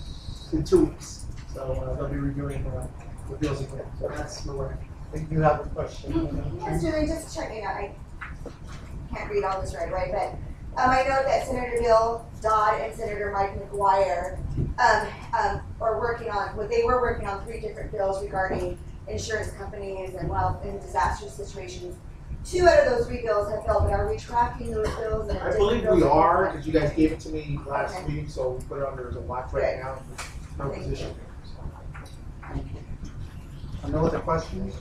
in 2 weeks, so they'll be reviewing the bills again. So that's the way.
I think you have a question.
Yes, really, just checking out. I can't read all this right away, but I know that Senator Bill Dodd and Senator Mike McGuire are working on, they were working on 3 different bills regarding insurance companies and in disaster situations. 2 out of those 3 bills have failed, but are we tracking those bills? And
I believe we are, because you guys gave it to me last meeting, so we put it under as a watch right now. No position.
No other questions?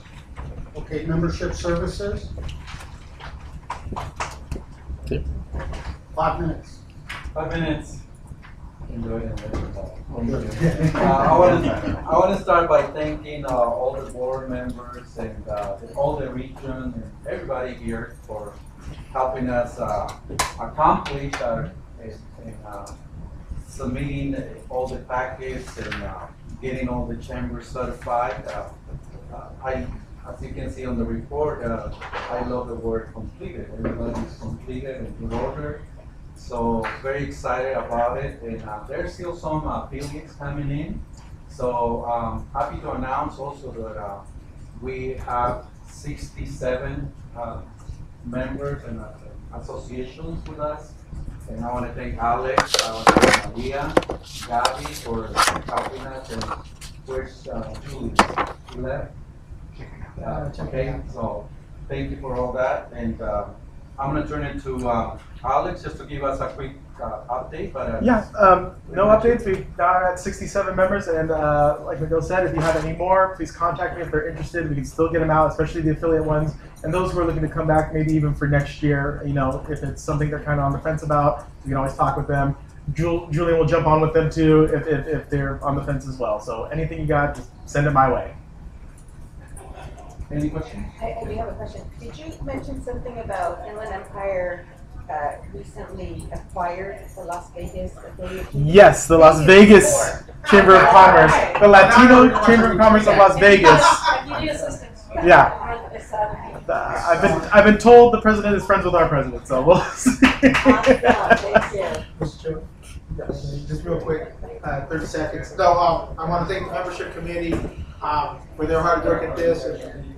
Okay, membership services. 5 minutes.
5 minutes. I want to start by thanking all the board members and all the region and everybody here for helping us accomplish submitting all the packets and getting all the chambers certified. As you can see on the report, I love the word completed. Everybody's completed and in order. So very excited about it, and there's still some affiliates coming in. So happy to announce also that we have 67 members and associations with us. And I want to thank Alex, I want to thank Maria, Gabby for helping us, and where's Julie? She left? Okay, so thank you for all that, and I'm going to turn it to Alex just to give us a quick update. But
no updates. We are at 67 members, and like Miguel said, if you have any more, please contact me if they're interested. We can still get them out, especially the affiliate ones, and those who are looking to come back, maybe even for next year. You know, if it's something they're kind of on the fence about, you can always talk with them. Julian will jump on with them too if they're on the fence as well. So anything you got, just send it my way. Any questions?
I do have a question. Did you mention something about Inland Empire recently acquired the Las Vegas affiliate?
Yes, the Las Vegas Chamber of Commerce, the Latino Chamber of Commerce of Las Vegas.
You need assistance.
Yeah. I've been told the president is friends with our president, so we'll see.
Thank you.
Just real quick, 30 seconds. So I want to thank the membership committee for their hard work at this, and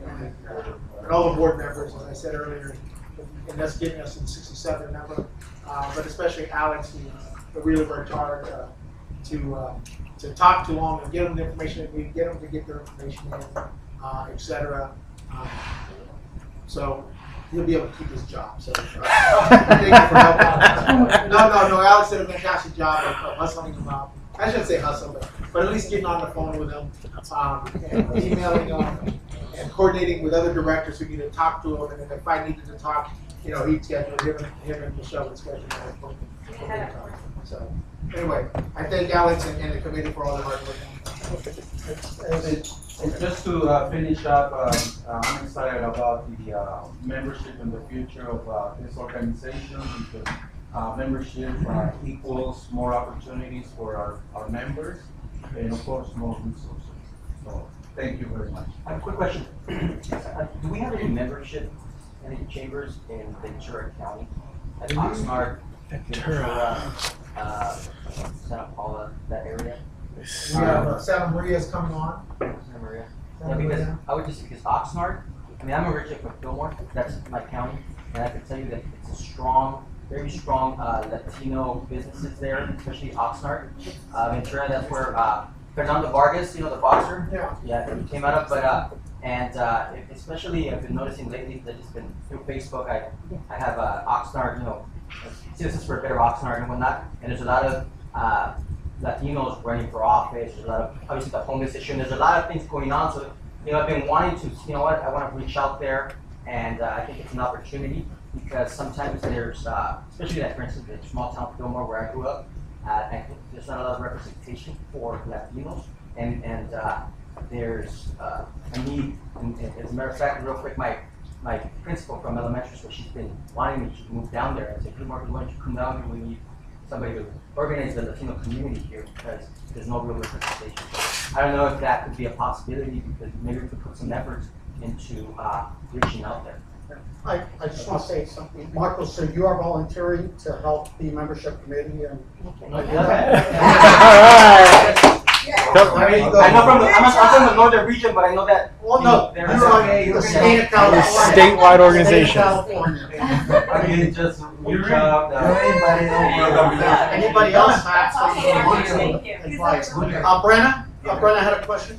all the board members, as I said earlier, and that's getting us to the 67 number. But especially Alex, who really worked hard to talk to them and give them the information that we get them to get their information in, et cetera. So he'll be able to keep his job. So thank you for helping. No, Alex did a fantastic job of hustling him out. I shouldn't say hustle, but at least getting on the phone with him, and emailing him, and coordinating with other directors who need to talk to him. And then if I needed to talk, he'd schedule him and Michelle would schedule that. So anyway, I thank Alex and the committee for all the hard work.
And just to finish up, I'm excited about the membership and the future of this organization, because membership equals more opportunities for our members and of course more resources. So thank you very much.
I have a quick question. Do we have any membership in any chambers in Ventura County? At Oxnard, Ventura, Santa Paula, that area?
We have Santa Maria's coming on.
Santa Maria. Yeah, because because Oxnard, I'm originally from Fillmore, that's my county, and I can tell you that it's a strong, very strong Latino businesses there, especially Oxnard. Ventura, that's where Fernando Vargas, the boxer, he came out of. But especially I've been noticing lately that just been through Facebook. I have Oxnard, Citizens for a Better Oxnard and whatnot, and there's a lot of Latinos running for office. There's a lot of, obviously, the homeless issue, and there's a lot of things going on. So, I've been wanting to, I want to reach out there, and I think it's an opportunity, because sometimes there's, especially for instance, the small town Fillmore where I grew up, I think there's not a lot of representation for Latinos, and there's a need. And as a matter of fact, real quick, my principal from elementary school, she's been wanting me to move down there and say, hey, Mark, why don't you come down here? We need somebody to organize the Latino community here, because there's no real representation. So I don't know if that could be a possibility, because maybe we could put some efforts into reaching out there.
I just want to say something. Marco, so you are volunteering to help the membership committee and.
I know I'm from the northern region, but I know that.
Well, no,
there's
the state of California.
Statewide organization.
I mean, just reach out.
Anybody else have some advice? Brenna had a question.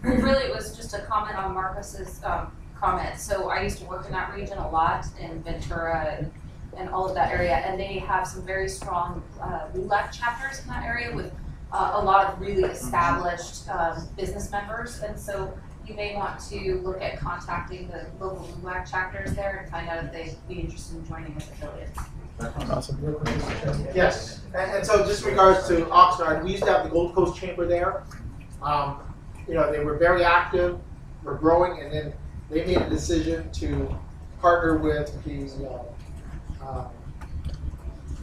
Really, it was just a comment on Marcus's comment. So I used to work in that region a lot, in Ventura and all of that area, and they have some very strong LULAC chapters in that area with a lot of really established business members, and so you may want to look at contacting the local LULAC chapters there and find out if they'd be interested in joining as affiliates.
Awesome.
Yes, and so just in regards to Oxnard, we used to have the Gold Coast Chamber there. They were very active, were growing, and then they made a decision to partner with the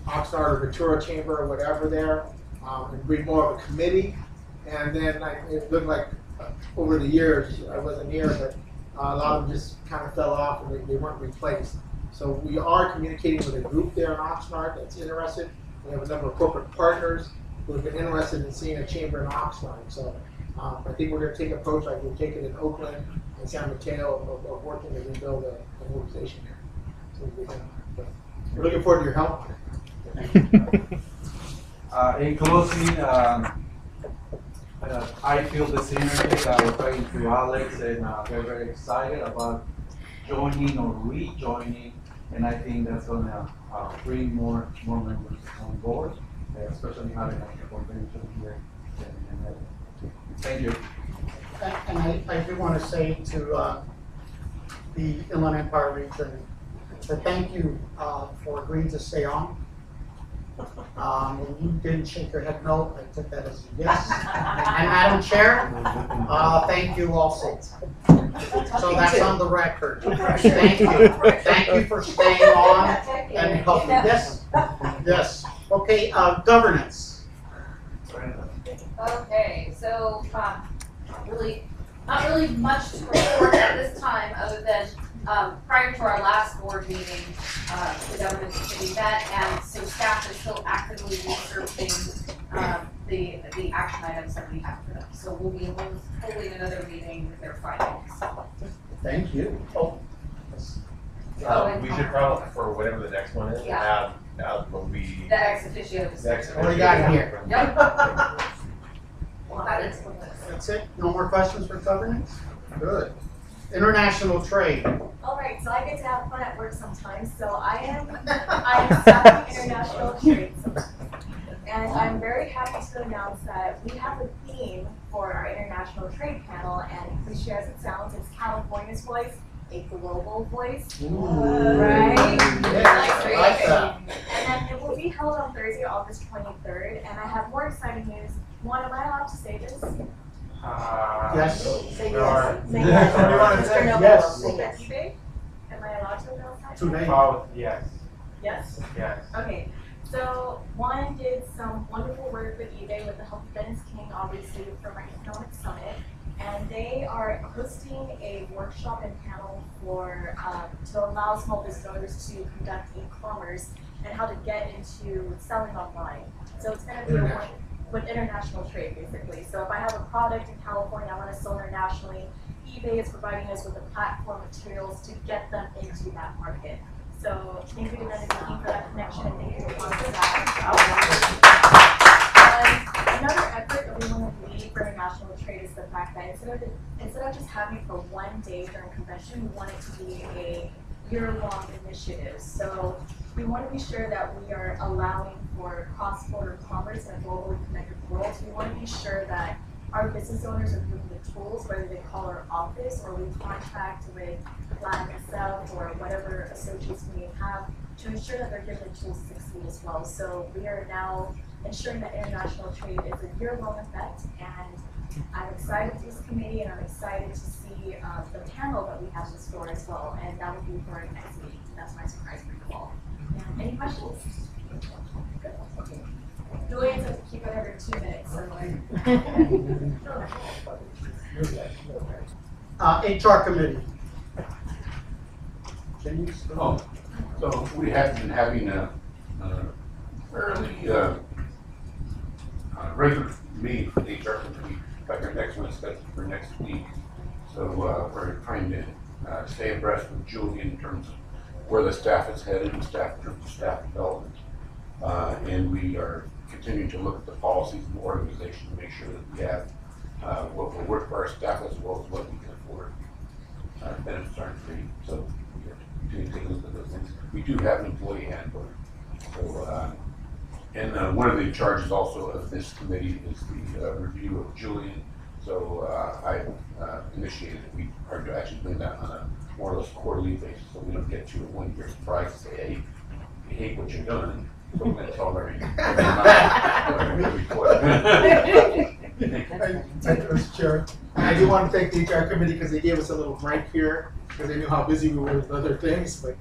Oxnard or Ventura Chamber or whatever there, and bring more of a committee. And then it looked like over the years, I wasn't here, but a lot of them just kind of fell off and they weren't replaced. So we are communicating with a group there in Oxnard that's interested. We have a number of corporate partners who have been interested in seeing a chamber in Oxnard. So I think we're going to take an approach like we've taken in Oakland and San Mateo of working to rebuild an organization here. So we're looking forward to your help.
In closing, I feel the synergy. I was talking to Alex, and they're very excited about joining or rejoining, and I think that's going to bring more members on board, especially having a convention here. Thank you.
And I do want to say to the Inland Empire region, to thank you for agreeing to stay on. When you didn't shake your head no, I took that as a yes. And Madam Chair, thank you also. So that's on the record. Thank you. Thank you for staying on and helping. Yes. Yes. Okay, governance.
Okay, so not really much to report at this time, other than prior to our last board meeting, the governance committee met, and so staff is still actively researching the action items that we have for them. So we'll be holding another meeting with their findings.
Thank you.
We should probably, for whatever the next one is, have will be.
The ex officio.
The ex
What do you got here?
Yep. Well, that is.
That's it? No more questions for governance? Good. International trade.
All right, so I get to have fun at work sometimes. So I am studying international trade. And I'm very happy to announce that we have a theme for our international trade panel, and cliche as it sounds, it's California's voice, a global voice. Right?
Yes, I like that.
And then it will be held on Thursday, August 23rd, and I have more exciting news. Juan, am I allowed to say this?
Yes.
Say
You are.
yes. Say
Yes.
yes.
What do you want to say?
Mr. Noble,
Yes.
say yes. eBay? Am I allowed to announce that?
Today.
Yes.
Yes?
Yes.
Okay. So Juan did some wonderful work with eBay with the help of Dennis King, obviously, from our Economic Summit. And they are hosting a workshop and panel for to allow small business owners to conduct e-commerce and how to get into selling online. So it's going to be a one with international trade, basically. So if I have a product in California, I want to sell internationally, eBay is providing us with the platform materials to get them into that market. So thank you to Dennis King for that connection, and thank you to Juan for that. Another effort that we want to lead for international trade is the fact that instead of just having it for one day during convention, we want it to be a year-long initiative. So we want to be sure that we are allowing for cross-border commerce in a globally connected world. So we want to be sure that our business owners are given the tools, whether they call our office or we contract with Flag SF or whatever associates we may have, to ensure that they're given the tools to succeed as well. So we are now ensuring that international trade is a year-long event, and I'm excited for this committee, and I'm excited to see the panel that we have in store as well, and that will be for our next meeting. That's my surprise for you all. Any questions? Good. Julian says to keep it every 2 minutes.
HR committee.
Oh, so we have been having a fairly regular meeting for the HR committee. In fact, our next one is scheduled for next week. So we're trying to stay abreast with Julian in terms of where the staff is headed and staff in terms of staff development. And we are continuing to look at the policies and the organization to make sure that we have what will work for our staff as well as what we can afford. Benefits aren't free, so we have to continue to take a look at those things. We do have an employee handbook. So, and one of the charges also of this committee is the review of Julian. So I initiated, we are actually doing that on a more or less quarterly basis, so we don't get to a one-year surprise and say, hey, we hate what you're doing. So we're going to tell every
Thank you, Mr. Chair. And I do want to thank the HR committee because they gave us a little break here because they knew how busy we were with other things. But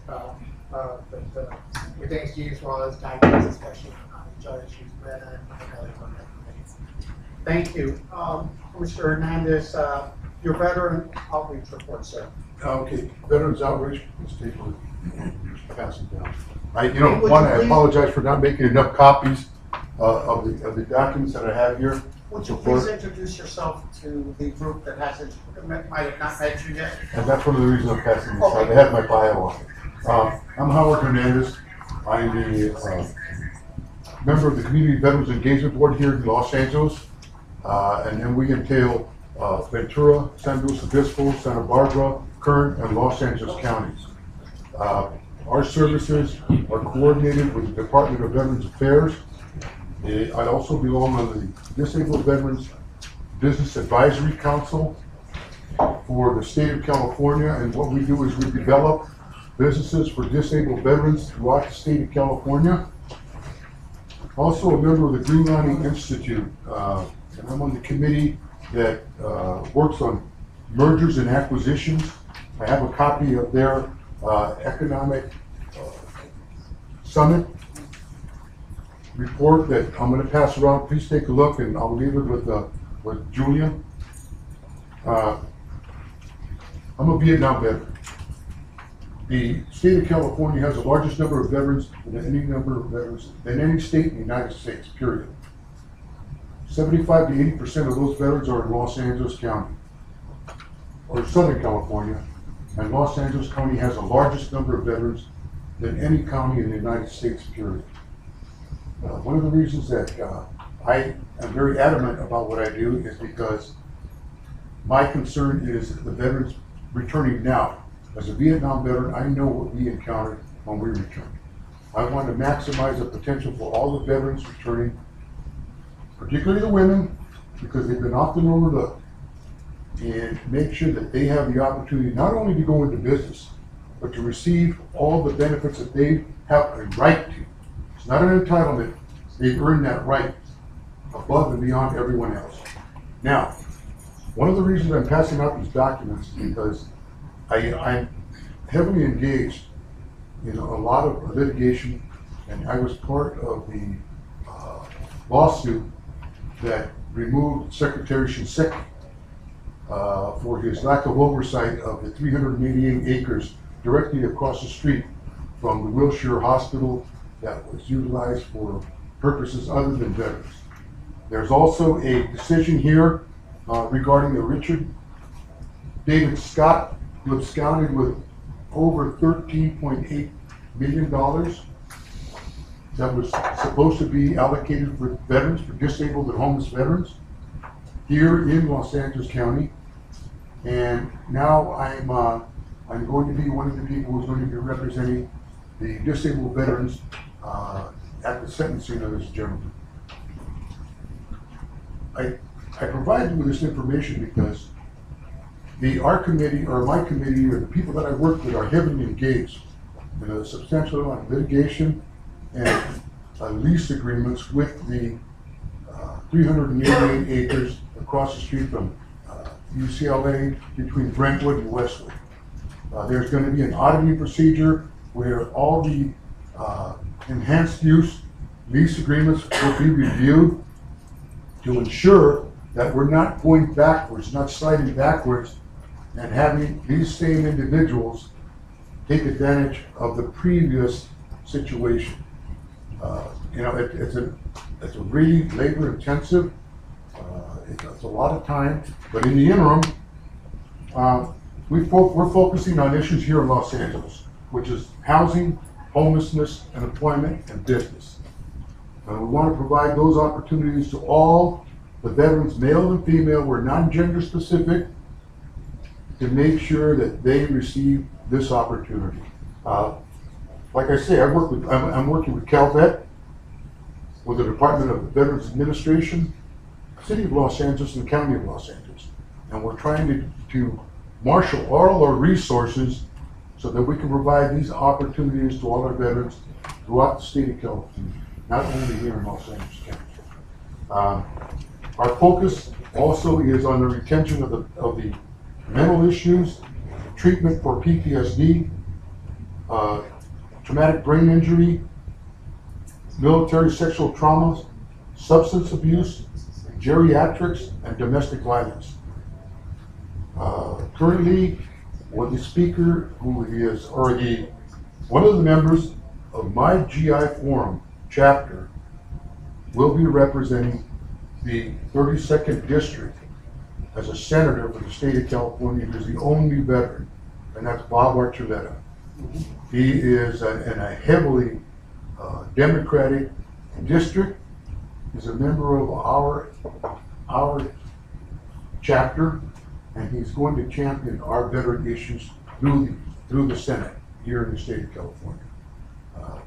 we thank James for all his guidance, especially on HR issues, Brenna, and others on that committee.
Thank you. Mr. Hernandez, your veteran outreach report, sir.
Okay, Veterans Outreach, let's take a pass it down. I apologize for not making enough copies of the documents that I have here.
Would you please introduce yourself to the group that might have not met you yet?
And that's one of the reasons I'm passing this out. I have my bio on it. I'm Howard Hernandez. I'm the member of the Community Veterans Engagement Board here in Los Angeles. And then we entail Ventura, San Luis Obispo, Santa Barbara, Kern, and Los Angeles counties. Our services are coordinated with the Department of Veterans Affairs. I also belong on the Disabled Veterans Business Advisory Council for the state of California, and what we do is we develop businesses for disabled veterans throughout the state of California. Also a member of the Green Lining Institute, and I'm on the committee that works on mergers and acquisitions. I have a copy of their economic summit report that I'm going to pass around. Please take a look, and I'll leave it with Julian. I'm a Vietnam veteran. The state of California has the largest number of veterans than any state in the United States, period. 75 to 80% of those veterans are in Los Angeles County, or Southern California, and Los Angeles County has the largest number of veterans than any county in the United States, period. One of the reasons that I am very adamant about what I do is because my concern is the veterans returning now. As a Vietnam veteran, I know what we encountered when we returned. I want to maximize the potential for all the veterans returning, particularly the women, because they've been often overlooked, and make sure that they have the opportunity not only to go into business, but to receive all the benefits that they have a right to. It's not an entitlement. They've earned that right above and beyond everyone else. Now, one of the reasons I'm passing out these documents is because I'm heavily engaged in a lot of litigation, and I was part of the lawsuit that removed Secretary Shinseki for his lack of oversight of the 388 acres directly across the street from the Wilshire Hospital that was utilized for purposes other than veterans. There's also a decision here regarding the Richard David Scott, who absconded with over $13.8 million that was supposed to be allocated for veterans, for disabled and homeless veterans here in Los Angeles County. And now I'm going to be one of the people who's going to be representing the disabled veterans at the sentencing of this gentleman. I provided you with this information because our committee, or my committee, or the people that I work with are heavily engaged in a substantial amount of litigation and lease agreements with the 388 acres across the street from UCLA between Brentwood and Westwood. There's going to be an auditing procedure where all the enhanced use lease agreements will be reviewed to ensure that we're not going backwards, not sliding backwards, and having these same individuals take advantage of the previous situation. It's a really labor intensive, it's a lot of time, but in the interim, we're focusing on issues here in Los Angeles, which is housing, homelessness, and employment and business. And we want to provide those opportunities to all the veterans, male and female, we're non-gender specific, to make sure that they receive this opportunity. Like I say, I'm working with CalVet, with the Department of Veterans Administration, City of Los Angeles, and County of Los Angeles. And we're trying to marshal all our resources so that we can provide these opportunities to all our veterans throughout the state of California, not only here in Los Angeles County. Our focus also is on the retention of the mental issues, treatment for PTSD, traumatic brain injury, military sexual traumas, substance abuse, geriatrics, and domestic violence. Currently, with the speaker who is, or one of the members of my GI Forum chapter will be representing the 32nd District as a senator for the state of California. Who's the only veteran, and that's Bob Archuleta. He is in a heavily Democratic district. He's a member of our chapter, and he's going to champion our veteran issues through the Senate here in the state of California.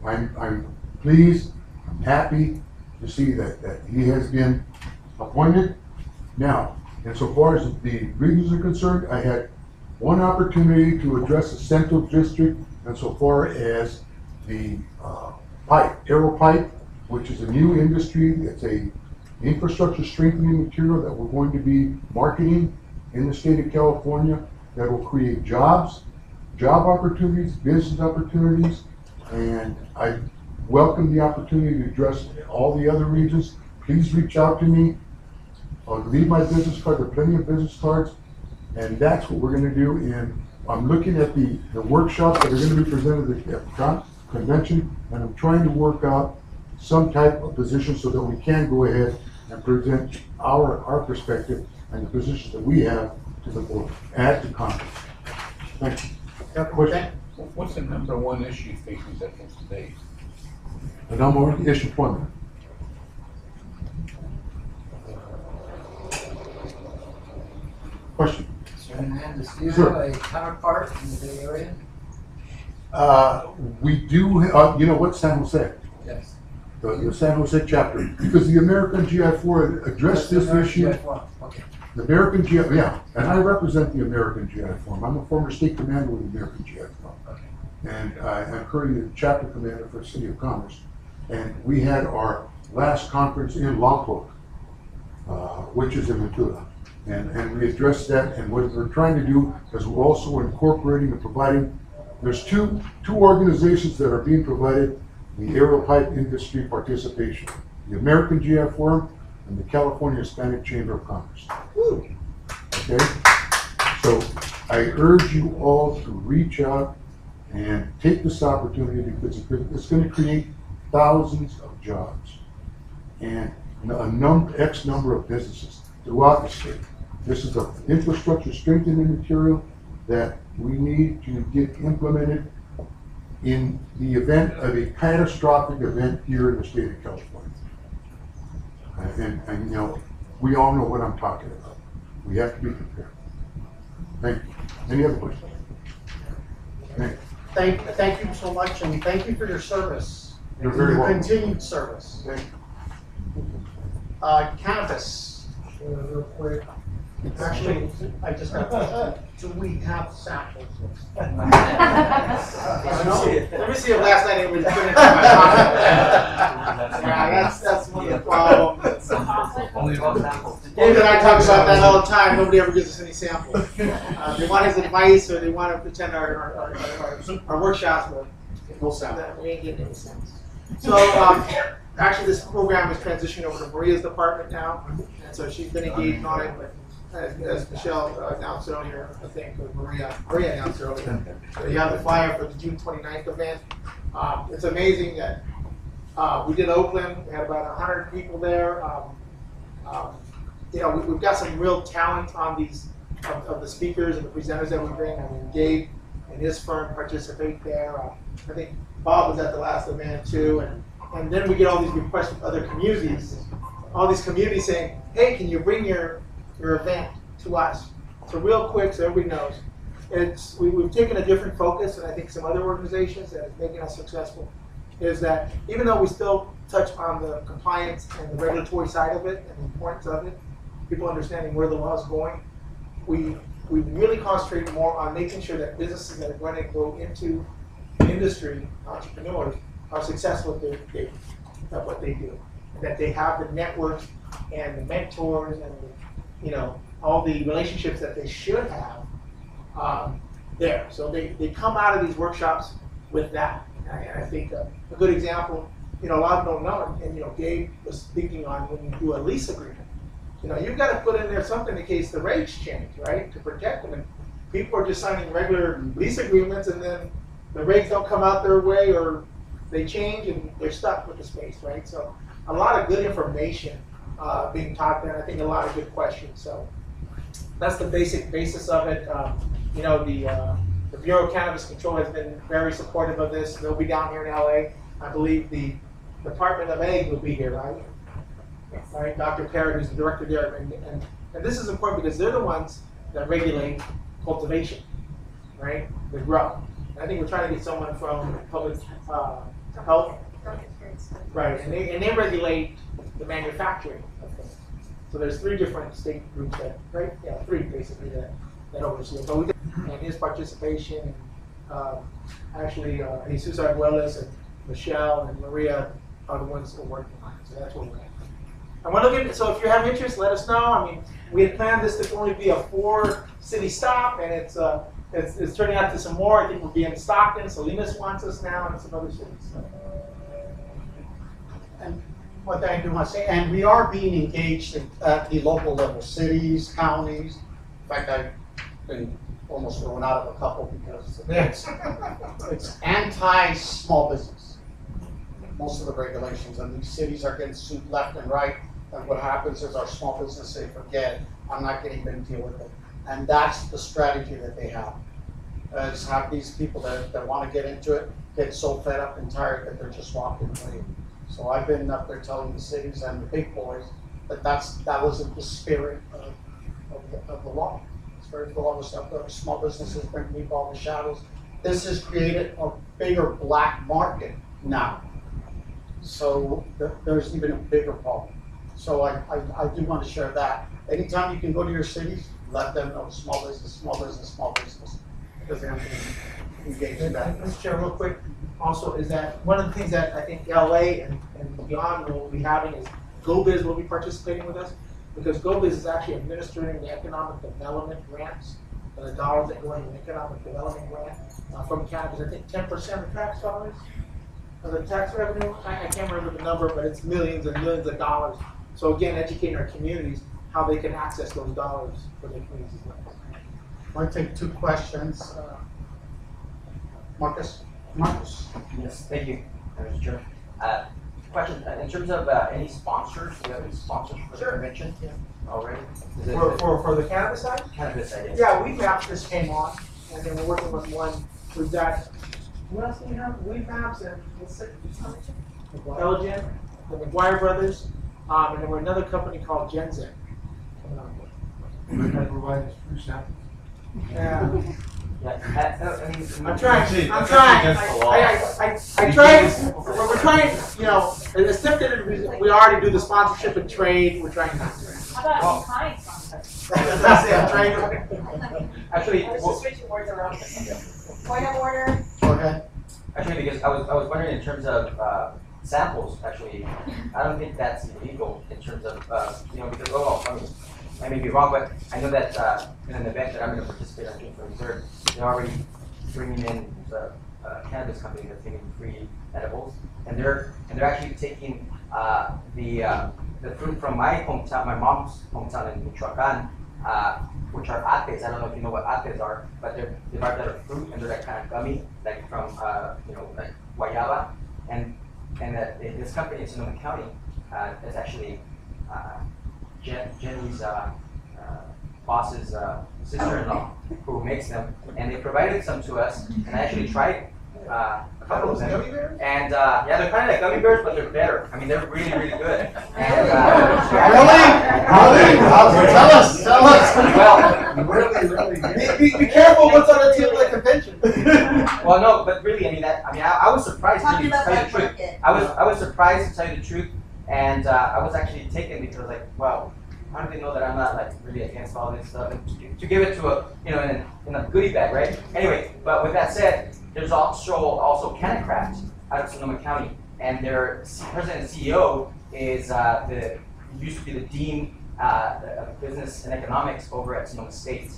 I'm pleased, I'm happy to see that he has been appointed. Now, insofar as the regions are concerned, I had one opportunity to address the Central District insofar as the aero pipe, which is a new industry. It's a infrastructure strengthening material that we're going to be marketing in the state of California that will create jobs, job opportunities, business opportunities, and I welcome the opportunity to address all the other regions. Please reach out to me. I'll leave my business card. There are plenty of business cards, and that's what we're going to do. And I'm looking at the workshops that are going to be presented at the convention, and I'm trying to work out some type of position so that we can go ahead and present our perspective and the positions that we have to the board, add to Congress. Thank you.
Okay.
What's the number one issue facing veterans today?
The number one issue employment. Question?
Mr. Hernandez, do you
Sure.
have a counterpart in the Bay Area?
We do, you know what, San Jose?
Yes.
The San Jose chapter, because the American GI4 addressed this issue.
Okay.
The American GI, yeah, and I represent the American GI Forum. I'm a former state commander with the American GI Forum.
Okay.
And I'm currently the chapter commander for the City of Commerce. And we had our last conference in Lompoc, which is in Ventura. And we addressed that, and what we're trying to do is we're also incorporating and providing, there's two organizations that are being provided the aerial pipe industry participation, the American GI Forum and the California Hispanic Chamber of Commerce. Okay? So I urge you all to reach out and take this opportunity because it's going to create thousands of jobs and X number of businesses throughout the state. This is an infrastructure strengthening material that we need to get implemented in the event of a catastrophic event here in the state of California. And you know, we all know what I'm talking about. We have to be prepared. Thank you. Any other questions?
Thank you so much, and thank you for your service.
You're very welcome.
Continued service.
Thank you.
Cannabis, real quick. Actually, I just got do we have samples?
Let me see if last night it was put into my pocket. Yeah, that's one of the problems. David and I talk about that all the time. Nobody ever gives us any samples. They want his advice, or they want to pretend our workshops, but no sample. We ain't getting any samples. So actually, this program is transitioning over to Maria's department now, and so she's been engaged on it. But as Michelle announced earlier, I think, or Maria announced earlier, so you have the flyer for the June 29th event. It's amazing that we did Oakland. We had about 100 people there. You know, we've got some real talent on these of the speakers and the presenters that we bring. I mean, Gabe and his firm participate there. I think Bob was at the last event too, and then we get all these requests from other communities. All these communities saying, "Hey, can you bring your event to us?" So real quick, so everybody knows, we've taken a different focus, and I think some other organizations that is making us successful is that even though we still touch on the compliance and the regulatory side of it and the importance of it, people understanding where the law is going, we really concentrate more on making sure that businesses that are going to go into the industry, entrepreneurs, are successful at what they do, that they have the networks and the mentors and you know, all the relationships that they should have there. So they come out of these workshops with that. And I think a good example, you know, a lot of them don't know, and you know, Gabe was speaking on when you do a lease agreement. You know, you've got to put in there something in case the rates change, right, to protect them. And people are just signing regular lease agreements, and then the rates don't come out their way, or they change, and they're stuck with the space, right? So a lot of good information being taught there, and I think a lot of good questions. So that's the basis of it. You know, the Bureau of Cannabis Control has been very supportive of this. They'll be down here in LA. I believe the Department of Ag will be here, right? Yes. Right, Dr. Parrott, who's the director there, and this is important because they're the ones that regulate cultivation, right? The grow. And I think we're trying to get someone from public health, right? And they regulate the manufacturing of things. So there's 3 different state groups that, right? Yeah, 3 basically that oversee it. But we and his participation, actually, Jesus Arguelles and Michelle and Maria are the ones that are working on it. So that's what we're at. And we're looking. So if you have interest, let us know. I mean, we had planned this to only be a 4-city stop, and it's turning out to some more. I think we'll be in Stockton. Salinas wants us now, and some other cities. So.
And what I do want to say, and we are being engaged at the local level, cities, counties. In fact, I've been almost thrown out of a couple because it's anti-small business. Most of the regulations, and these cities are getting sued left and right. And what happens is our small business say, forget it, I'm not getting them to deal with it. And that's the strategy that they have. is have these people that want to get into it get so fed up and tired that they're just walking away. So I've been up there telling the cities and the big boys that that wasn't the spirit of the law. The spirit of the law was stuff that small businesses bring people out of the shadows. This has created a bigger black market now. So there's even a bigger problem. So I do want to share that. Anytime you can go to your cities, let them know small business, small business, small business. Because they have to engage in that.
Mr. Chair, real quick, also is that one of the things that I think LA and beyond will be having is GoBiz will be participating with us, because GoBiz is actually administering the economic development grants, the dollars that go into the economic development grant from cannabis. I think 10% of tax dollars, of the tax revenue. I can't remember the number, but it's millions and millions of dollars. So again, educating our communities how they can access those dollars for their communities as well.
I want to take two questions. Marcus?
Yes, thank you, Mr. Chair. Question, in terms of any sponsors, do you have any sponsors for the convention already?
For the cannabis side?
Cannabis side, yes.
Yeah, WeedMaps just came on, and then we're working with one. We've got, what else do we have? WeedMaps and Elgin, the McGuire Brothers, and then we're another company called GenZen. Yeah. I'm trying. I'm trying. I tried. We're trying. You know, it's tempted. We already do the sponsorship and trade. We're trying not to.
How about kind sponsors?
That's it. I'm trying.
Actually,
Let's switch your words around.
Point of order.
Go ahead.
Actually, because I was wondering in terms of samples. Actually, I don't think that's illegal in terms of because I mean, I may be wrong, but I know that in an event that I'm going to participate on June 23rd, they're already bringing in the cannabis company that's giving free edibles, and they're actually taking the fruit from my hometown, my mom's hometown in Michoacan, which are ates. I don't know if you know what ates are, but they're derived out of fruit, and they're like kind of gummy, like from like guayaba, and this company in Sonoma County is actually Jenny's boss's sister-in-law who makes them, and they provided some to us, and I actually tried a couple of them. And yeah, they're kind of like gummy bears, but they're better. I mean, they're really, really good. And,
Really? Tell us.
Well,
be careful what's on the table at convention.
well, no, but really, I was surprised. Really, to tell you the truth. I was surprised to tell you the truth, and I was actually taken because I was like, wow. How do they know that I'm not like really against all this stuff? And to give it to a in a goodie bag, right? Anyway, but with that said, there's also Cannacraft out of Sonoma County, and their president and CEO is used to be the dean of business and economics over at Sonoma State.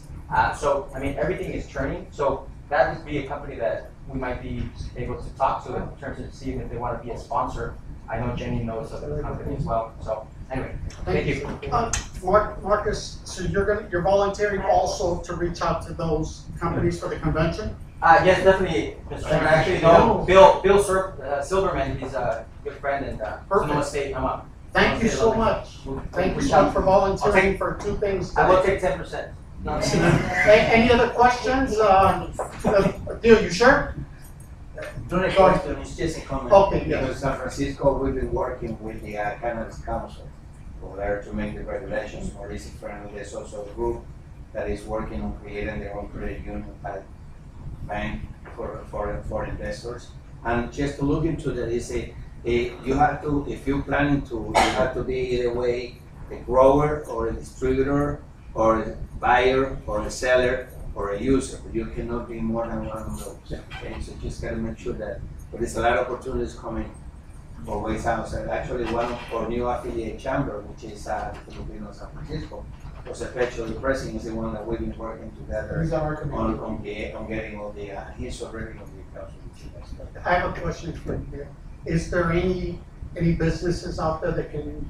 So I mean, everything is turning. So that would be a company that we might be able to talk to in terms of seeing if they want to be a sponsor. I know Jenny knows of the company as well. So anyway, thank you.
Marcus, so you're volunteering also to reach out to those companies for the convention?
Yes, definitely, Mr. Chairman. Actually, no, Bill Silverman, he's a good friend, and Sonoma State.
Thank you so much. Thank you so much for volunteering for two things.
I will take 10%.
Any other questions? Deal, you sure?
Not a question, it's just a comment.
Okay,
because
yes.
San Francisco, we've been working with the Cannabis Council over there to make the regulations more easy friendly. There's also a group that is working on creating their own credit union bank for investors. And just to look into that, is you have to, if you're planning to, you have to be either way a grower or a distributor or a buyer or a seller or a user. You cannot be more than one of those. Okay, so just gotta make sure that there's a lot of opportunities coming for ways outside. Actually, one of our new affiliate chamber, which is Filipino San Francisco, was actually the president, is the one that we've been working together on getting all the. He's already on the council.
I have a question for you. Is there any businesses out there that can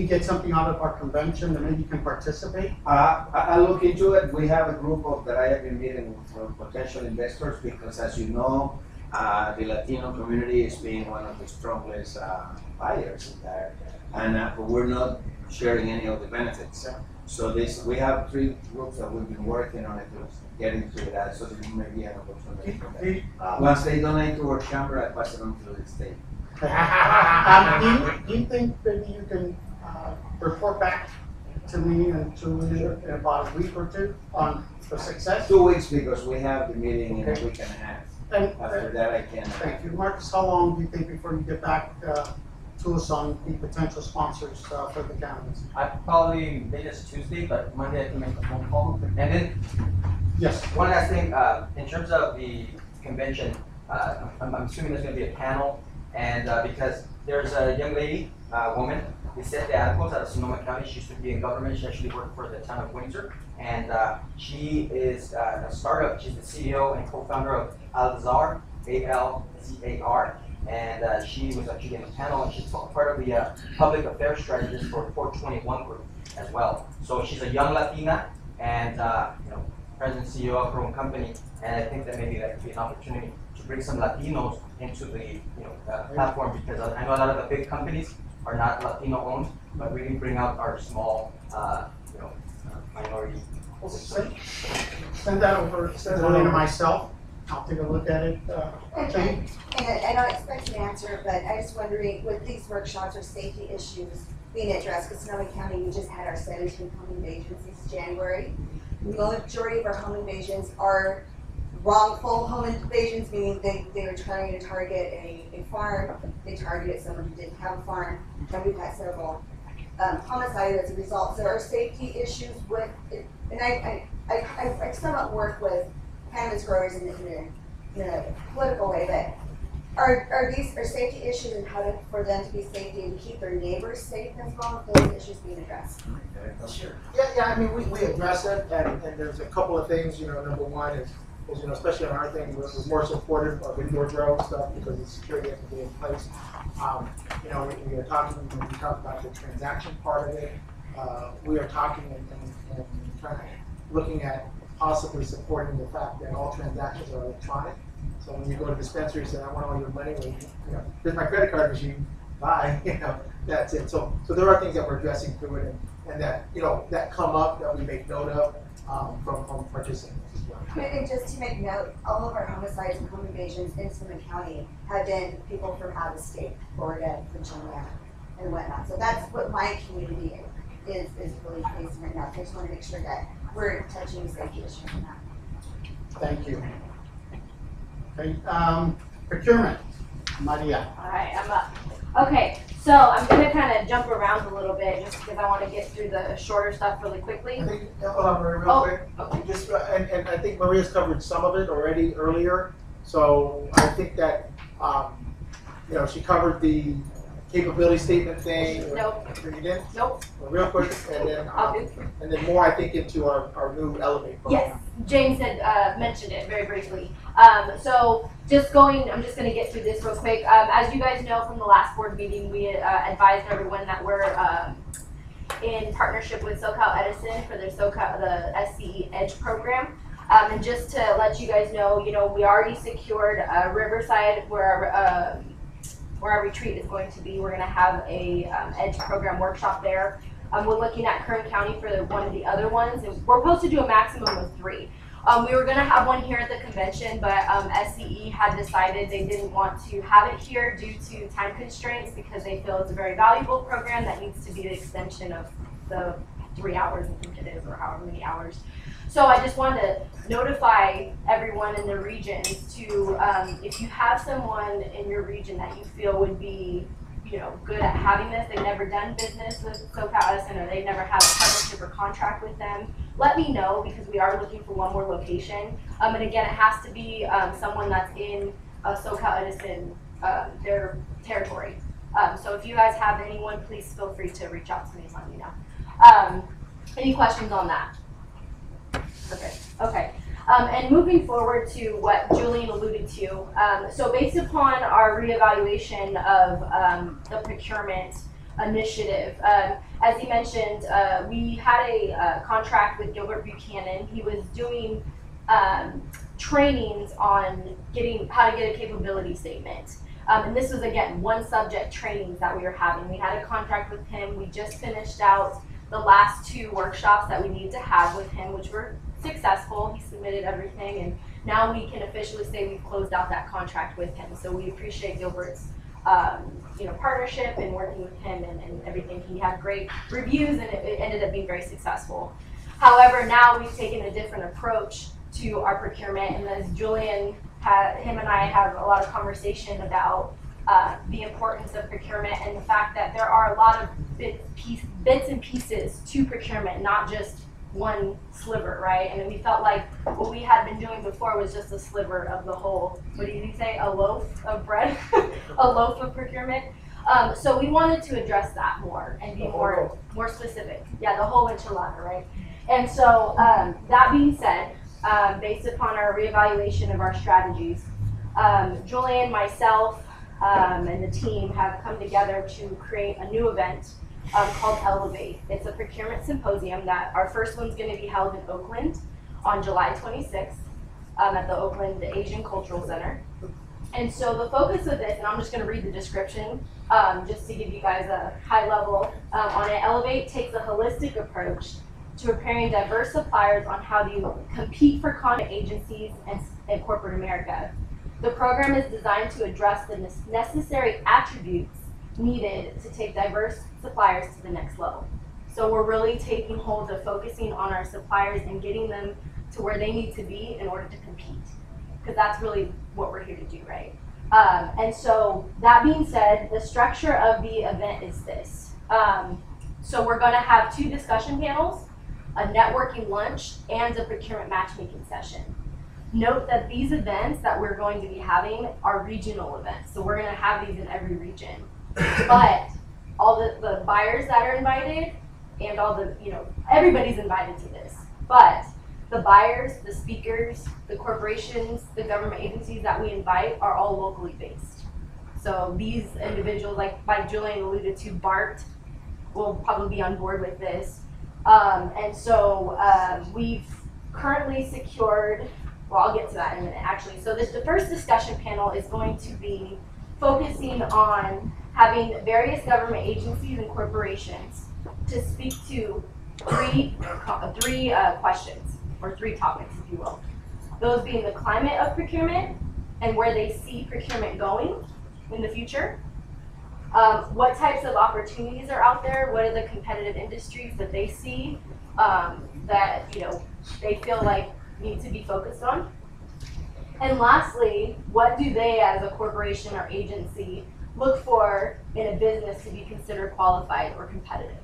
get something out of our convention and maybe you can participate?
I look into it. We have a group that I have been meeting with potential investors because, as you know, the Latino community is being one of the strongest buyers in there, and we're not sharing any of the benefits. So we have 3 groups that we've been working on it to get into that, so there may be an opportunity for that. Once they donate to our chamber, I pass it on to the state.
Do you think maybe you can report back to me and to Leader in about a week or 2 on the success?
2 weeks, because we have the meeting in a week and a half.
And
After that, I can.
thank you. Marcus, how long do you think before you get back to us on the potential sponsors for the counties?
I probably latest Tuesday, but Monday I can make a phone call. And then,
yes,
one last thing, in terms of the convention, I'm assuming there's going to be a panel, and because there's a young lady, woman, we set the articles out of Sonoma County. She used to be in government. She actually worked for the town of Windsor, and she is a startup. She's the CEO and co-founder of Alzar, ALZAR. And she was actually in the panel, and she's part of the public affairs strategist for 421 group as well. So she's a young Latina, and president CEO of her own company. And I think that maybe that could be an opportunity to bring some Latinos into the platform, because I know a lot of the big companies are not Latino owned, but really bring out our small minority.
Send that over. Send it to myself. I'll take a look at it. Jane?
And I don't expect an answer, but I was wondering, with these workshops or safety issues being addressed, because Sonoma County, we just had our 17 home invasions since January. The majority of our home invasions are wrongful home invasions, meaning they were trying to target a farm, they targeted someone who didn't have a farm, and we've had several homicides as a result. So our safety issues with, and I somewhat work with cannabis growers in a political way, but are safety issues and how to, for them to be safe and keep their neighbors safe as well as those issues being addressed?
Sure. Yeah, I mean, we address it, and there's a couple of things, number one is especially on our thing, we're more supportive of indoor grow stuff because the security has to be in place. We are talking, when we talk about the transaction part of it, we are talking and trying to, looking at possibly supporting the fact that all transactions are electronic. So when you go to dispensary and say, I want all your money, here's my credit card machine, bye, that's it. So there are things that we're addressing through it and that, that come up that we make note of from participants as well.
And just to make note, all of our homicides and home invasions in Sonoma County have been people from out of state, Florida, Virginia, and whatnot. So that's what my community is really facing right now. So I just want to make sure that we're touching safety issues on that.
Thank you. Okay, procurement, Maria.
All right, I'm up. Okay, so I'm gonna kind of jump around a little bit just because I want to get through the shorter stuff really quickly.
I think, hold on, Maria, real quick.
Okay.
Just, and I think Maria's covered some of it already earlier. So I think that, she covered the capability statement thing.
Nope.
You did?
Nope.
Well, real quick, and then more, I think, into our new Elevate program.
Yes, James had mentioned it very briefly. So I'm just going to get through this real quick. As you guys know from the last board meeting, we advised everyone that we're in partnership with SoCal Edison for their the SCE Edge program. And just to let you guys know, we already secured Riverside where our retreat is going to be. We're going to have a Edge program workshop there. We're looking at Kern County for one of the other ones. And we're supposed to do a maximum of 3. We were going to have one here at the convention, but SCE had decided they didn't want to have it here due to time constraints because they feel it's a very valuable program that needs to be the extension of the 3 hours, I think it is, or however many hours. So I just wanted to notify everyone in the regions to, if you have someone in your region that you feel would be, good at having this, they've never done business with SoCal Edison or they've never had a partnership or contract with them, let me know because we are looking for one more location. And again, it has to be someone that's in SoCal Edison, their territory. So if you guys have anyone, please feel free to reach out to me and let me know. Any questions on that? Okay. And moving forward to what Julian alluded to, so based upon our reevaluation of the procurement initiative, as he mentioned, we had a contract with Gilbert Buchanan. He was doing trainings on how to get a capability statement. And this was, again, one subject trainings that we were having. We had a contract with him. We just finished out
the last 2 workshops that we need to have with him, which were successful. He submitted everything, and now we can officially say we've closed out that contract with him. So we appreciate Gilbert's partnership and working with him and everything. He had great reviews, and it ended up being very successful. However, now we've taken a different approach to our procurement, and as Julian him and I have a lot of conversation about the importance of procurement and the fact that there are a lot of bits and pieces to procurement, not just one sliver, right? And we felt like what we had been doing before was just a sliver of the whole, what did he say, a loaf of bread? A loaf of procurement. So we wanted to address that more and be more specific. Yeah, the whole enchilada, right? And so that being said, based upon our reevaluation of our strategies, Julian, myself, and the team have come together to create a new event called Elevate. It's a procurement symposium that our first one's going to be held in Oakland on July 26th at the Oakland Asian Cultural Center. And so the focus of this, and I'm just going to read the description just to give you guys a high level on it. Elevate takes a holistic approach to preparing diverse suppliers on how to compete for contract agencies and corporate America. The program is designed to address the necessary attributes needed to take diverse suppliers to the next level. So we're really taking hold of focusing on our suppliers and getting them to where they need to be in order to compete, because that's really what we're here to do, right? And so that being said, the structure of the event is this. So we're going to have 2 discussion panels, a networking lunch, and a procurement matchmaking session. Note that these events that we're going to be having are regional events, so we're going to have these in every region. But all the buyers that are invited and all the, everybody's invited to this. But the buyers, the speakers, the corporations, the government agencies that we invite are all locally based. So these individuals, like Julian alluded to, BART will probably be on board with this. And so we've currently secured, well, I'll get to that in a minute, actually. So the first discussion panel is going to be focusing on having various government agencies and corporations to speak to three questions, or 3 topics, if you will. Those being the climate of procurement and where they see procurement going in the future. What types of opportunities are out there? What are the competitive industries that they see that they feel like need to be focused on? And lastly, what do they as a corporation or agency look for in a business to be considered qualified or competitive?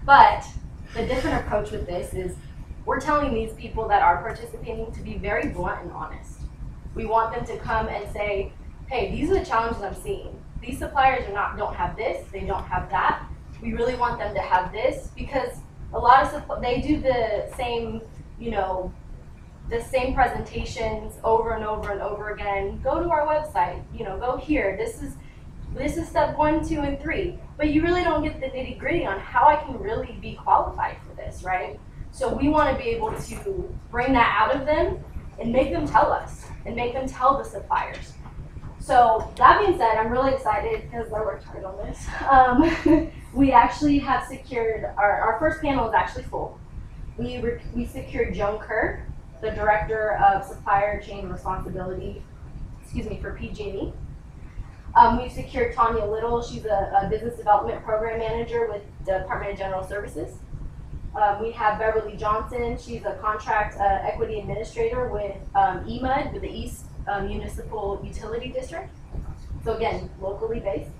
But the different approach with this is we're telling these people that are participating to be very blunt and honest. We want them to come and say, hey, these are the challenges I'm seeing. These suppliers don't have this, they don't have that. We really want them to have this, because a lot of they do the same, the same presentations over and over and over again. Go to our website, go here. This is step 1, 2, and 3. But you really don't get the nitty gritty on how I can really be qualified for this, right? So we want to be able to bring that out of them and make them tell us and make them tell the suppliers. So that being said, I'm really excited because I worked hard on this. We actually have secured, our first panel is actually full. We secured Joan Kerr, the Director of Supplier Chain Responsibility, for PG&E. We've secured Tanya Little. She's a Business Development Program Manager with the Department of General Services. We have Beverly Johnson. She's a Contract Equity Administrator with EMUD, with the East Municipal Utility District. So again, locally based.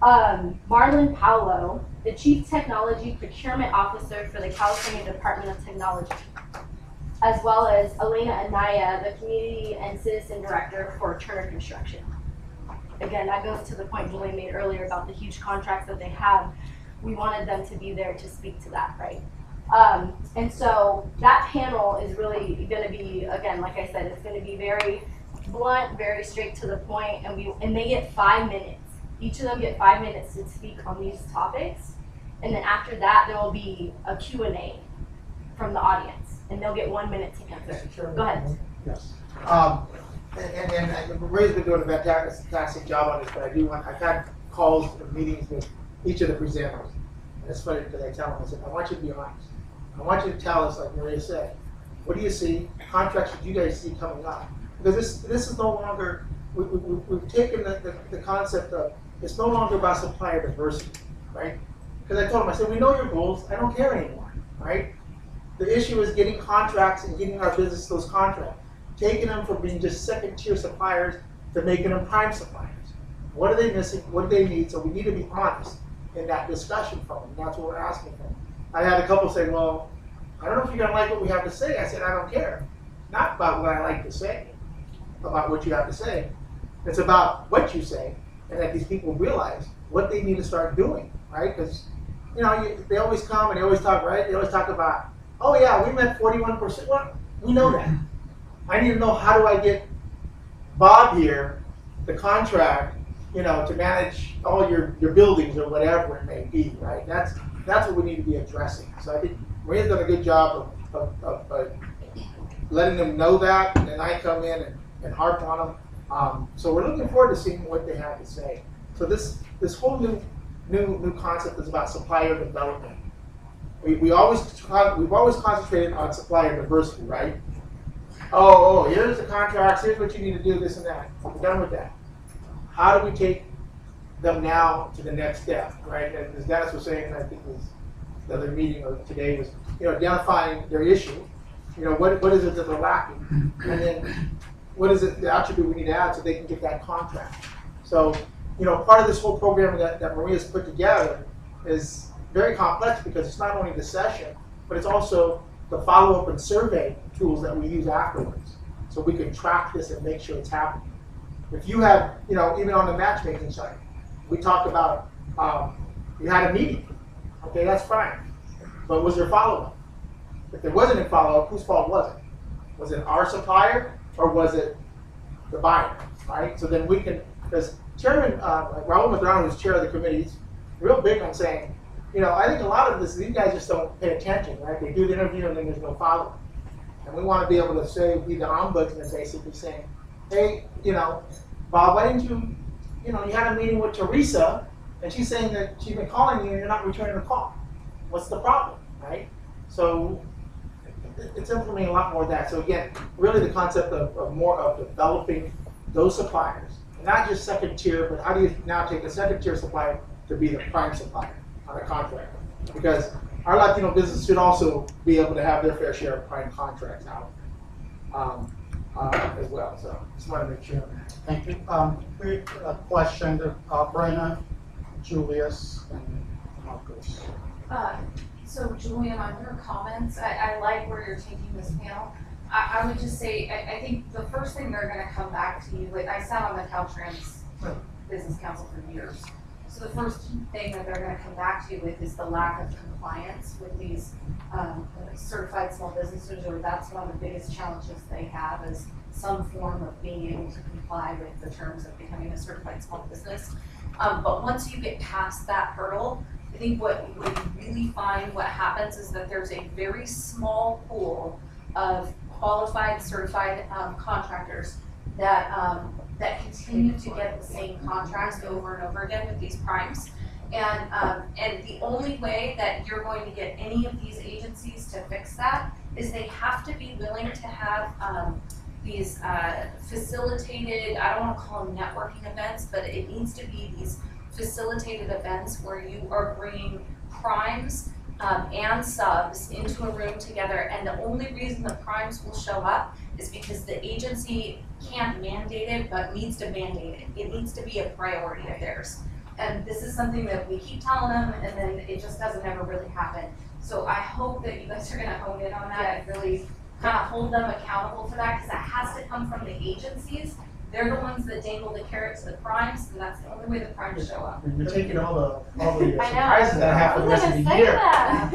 Marlon Paulo, the Chief Technology Procurement Officer for the California Department of Technology, as well as Elena Anaya, the Community and Citizen Director for Turner Construction. Again, that goes to the point Julie made earlier about the huge contracts that they have. We wanted them to be there to speak to that, right? And so that panel is really going to be, again, like I said, it's going to be very blunt, very straight to the point, and they get 5 minutes. Each of them get 5 minutes to speak on these topics, and then after that there will be a Q&A from the audience, and they'll get 1 minute to answer.
Sure.
Go ahead.
Yes. And Ray's been doing a fantastic job on this, but I've had calls and meetings with each of the presenters. it's funny because I tell them, I said, I want you to be honest. I want you to tell us, like Maria said, what do you see? Contracts that you guys see coming up? Because this is no longer, we've taken the concept of, it's no longer about supplier diversity, right? Because I told them, I said, we know your goals, I don't care anymore, right? The issue is getting contracts and getting our business those contracts. Taking them from being just second tier suppliers to making them prime suppliers. What are they missing? What do they need? So we need to be honest in that discussion from them. That's what we're asking for. I had a couple say, well, I don't know if you're gonna like what we have to say. I said, I don't care. Not about what I like to say, about what you have to say. It's about what you say, and that these people realize what they need to start doing, right? Because, you know, they always come and they always talk, right? They always talk about, oh yeah, we met 41%. Well, we know that. I need to know, how do I get Bob here, the contract, you know, to manage all your buildings or whatever it may be, right? That's what we need to be addressing. So I think Maria's done a good job of letting them know that, and then I come in and harp on them. So we're looking forward to seeing what they have to say. So this whole new concept is about supplier development. We've always concentrated on supplier diversity, right? Oh, here's the contracts, here's what you need to do, this and that. We're done with that. How do we take them now to the next step, right? And as Dennis was saying, I think it was the other meeting or today was, you know, identifying their issue. You know, what is it that they're lacking? And then what is it, the attribute we need to add so they can get that contract? So, you know, part of this whole program that Maria's put together is very complex because it's not only the session, but it's also the follow-up and survey tools that we use afterwards. So we can track this and make sure it's happening. If you have, you know, even on the matchmaking side, we talked about, you had a meeting. Okay, that's fine. But was there follow-up? If there wasn't a follow-up, whose fault was it? Was it our supplier or was it the buyer, right? So then we can, because Chairman Raul Medrano, who's chair of the committee, is real big on saying, you know, I think a lot of this, these guys just don't pay attention, right? They do the interview and then there's no follow-up. And we want to be able to say, be the ombudsman basically saying, hey, you know, Bob, why didn't you, you know, you had a meeting with Teresa and she's saying that she's been calling you and you're not returning the call. What's the problem, right? So it's implementing a lot more of that. So again, really the concept of more of developing those suppliers, and not just second tier, but how do you now take a second tier supplier to be the prime supplier on a contract? Because our Latino business should also be able to have their fair share of prime contracts out as well. So just want to make sure.
Thank you. Quick question to Brenna, Julius, and Marcos.
So Julian, on your comments, I like where you're taking this panel. I would just say, I think the first thing they're gonna come back to you with, I sat on the Caltrans Business Council for years. So the first thing that they're gonna come back to you with is the lack of compliance with these certified small businesses, or that's one of the biggest challenges they have, is some form of being able to comply with the terms of becoming a certified small business. But once you get past that hurdle, I think what you really find what happens is that there's a very small pool of qualified, certified contractors that continue to get the same contracts over and over again with these primes. And the only way that you're going to get any of these agencies to fix that is they have to be willing to have these facilitated, I don't want to call them networking events, but it needs to be these facilitated events where you are bringing primes and subs into a room together, and the only reason the primes will show up is because the agency can't mandate it, but needs to mandate it. It needs to be a priority of theirs. And this is something that we keep telling them, and then it just doesn't ever really happen. So I hope that you guys are gonna hone in on that and really kind of hold them accountable to that, because that has to come from the agencies. They're the ones that dangle the carrot to the primes, and that's the only way the primes show up.
You're taking all the surprises that happen the rest of the
say
year.
that.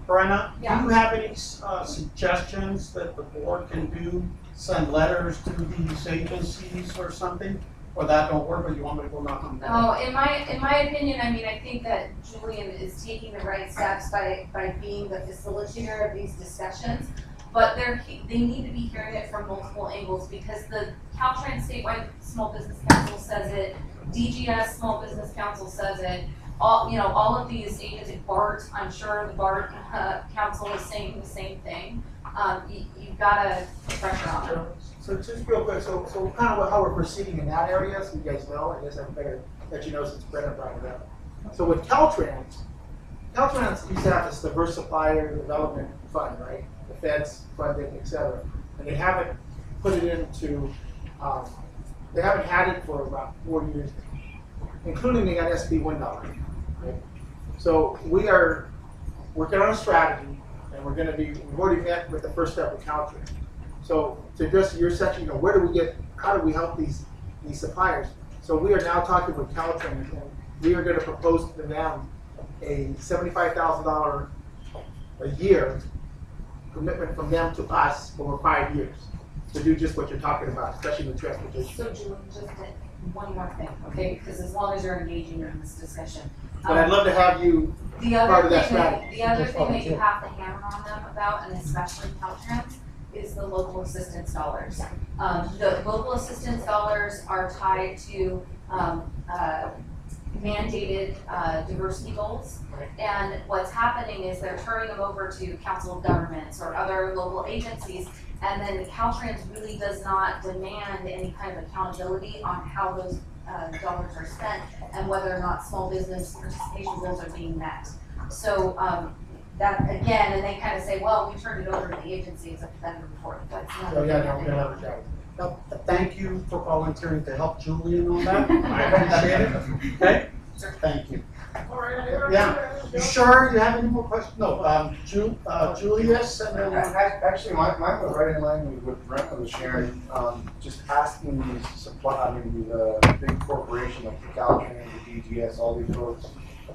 Brenna,
Yeah.
do you have any suggestions that the board can do? Send letters to these agencies or something? Or that don't work, but you want me to go knock on that?
Oh, in my opinion, I mean, I think that Julian is taking the right steps by being the facilitator of these discussions. But they need to be hearing it from multiple angles, because the Caltrans Statewide Small Business Council says it, DGS Small Business Council says it, all of these agencies, BART, I'm sure the BART council is saying the same thing. You've got to put pressure on them.
So just real quick, so kind of how we're proceeding in that area, so you guys know, I guess I better let you know since Brennan brought it up. So with Caltrans used to have this diverse supplier development fund, right? The feds funded, et cetera. And they haven't put it into, they haven't had it for about 4 years, including they got SB $1. Right? So we are working on a strategy, and we've already met with the first step with Caltrans. So to address your section, how do we help these suppliers? So we are now talking with Caltrans, and we are going to propose to them a $75,000 a year commitment from them to us over 5 years to do just what you're talking about, especially with transportation.
So Julie, just one more thing, okay? Because as long as you're engaging in this discussion.
But I'd love to have you part of that strategy.
The other thing that you have to hammer on them about, and especially Caltrans, is the local assistance dollars. The local assistance dollars are tied to mandated diversity goals, and what's happening is they're turning them over to Council of Governments or other local agencies, and then Caltrans really does not demand any kind of accountability on how those dollars are spent and whether or not small business participation goals are being met. So that again, and they kind of say, well, we turned it over to the agency as a vendor report. That's not.
So yeah, no, we're gonna have a chat. Thank you for volunteering to help Julian on that. I appreciate it. Okay? Thank you. Yeah. You sure you have any more questions? No, Julius and then.
Actually, mine was right in line with what Brent was sharing. Just asking these the big corporation like the Caltrans, the DGS, all these folks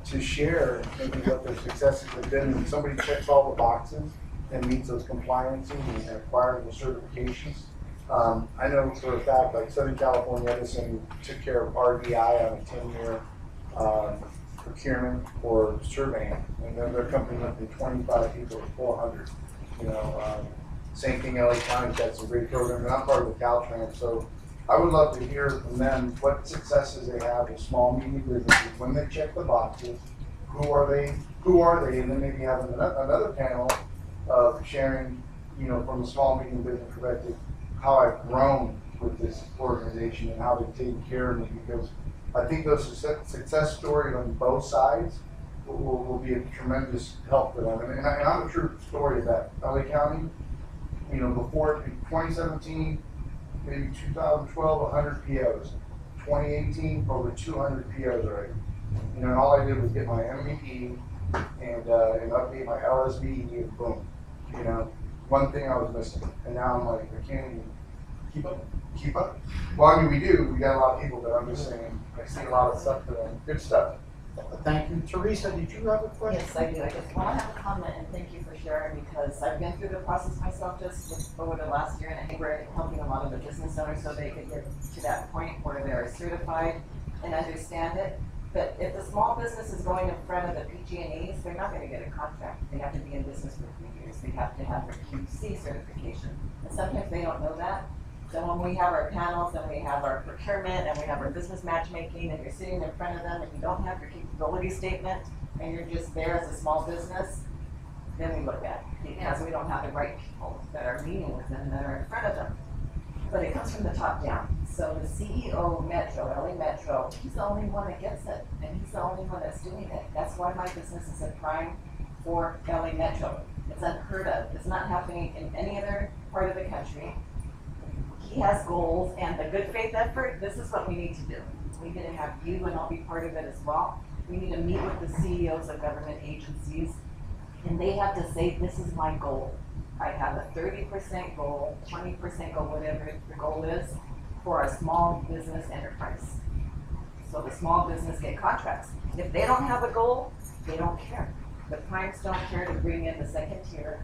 to share maybe what their successes have been. When somebody checks all the boxes and meets those compliances and acquires the certifications. I know for a fact, like Southern California Edison took care of RDI on a 10-year procurement or surveying, and then their company went from 25 people to 400. Same thing, LA County's got some great programs, and I'm part of the Caltrans, so I would love to hear from them what successes they have with small, medium businesses when they check the boxes. Who are they, and then maybe have another panel of sharing, from a small, medium business perspective, how I've grown with this organization and how they've taken care of me, because I think those success stories on both sides will be a tremendous help for them. And I'm a true story of that. LA County, before 2017, maybe 2012, 100 POs. 2018, over 200 POs already. And all I did was get my MVP and update my LSB, and boom. One thing I was missing, and now I'm like, I can't even keep up. Well, I mean, we do. We got a lot of people, but I'm just saying, I see a lot of stuff for them. Good stuff.
Thank you. Teresa, did you have a question?
Yes, I do. I just want to have a comment and thank you for sharing, because I've been through the process myself just over the last year, and I think we're helping a lot of the business owners so they could get to that point where they're certified and understand it. But if the small business is going in front of the PG&Es, they're not going to get a contract. They have to be in business for 3 years. They have to have their QC certification. And sometimes they don't know that. So when we have our panels and we have our procurement and we have our business matchmaking and you're sitting in front of them and you don't have your capability statement and you're just there as a small business, then we look at it because we don't have the right people that are meeting with them that are in front of them. But it comes from the top down. So the CEO of Metro, LA Metro, he's the only one that gets it, and he's the only one that's doing it. That's why my business is a prime for LA Metro. It's unheard of. It's not happening in any other part of the country. He has goals, and the good faith effort, this is what we need to do. We need to have you, and I'll be part of it as well. We need to meet with the CEOs of government agencies, and they have to say, this is my goal. I have a 30% goal, 20% goal, whatever the goal is, for a small business enterprise. So the small business get contracts. If they don't have a goal, they don't care. The primes don't care to bring in the second tier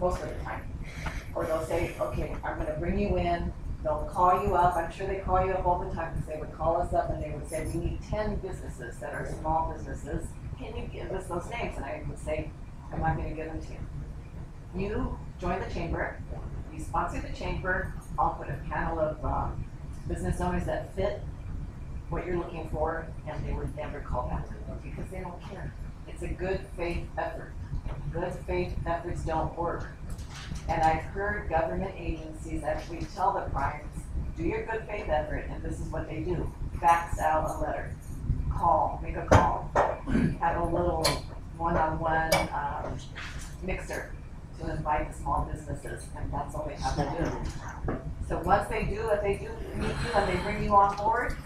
most of the time. Or they'll say, okay, I'm gonna bring you in, they'll call you up, I'm sure they call you up all the time, because they would call us up and they would say, we need 10 businesses that are small businesses, can you give us those names? And I would say, I'm not gonna give them to you. You join the chamber, you sponsor the chamber, I'll put a panel of business owners that fit what you're looking for, and they would never call back because they don't care. It's a good faith effort. Good faith efforts don't work. And I've heard government agencies actually tell the primes, do your good faith effort, and this is what they do. Fax out a letter. Call, make a call. Have a little one-on-one mixer to invite the small businesses, and that's all they have to do. So once they do what they do, meet you and they bring you on board,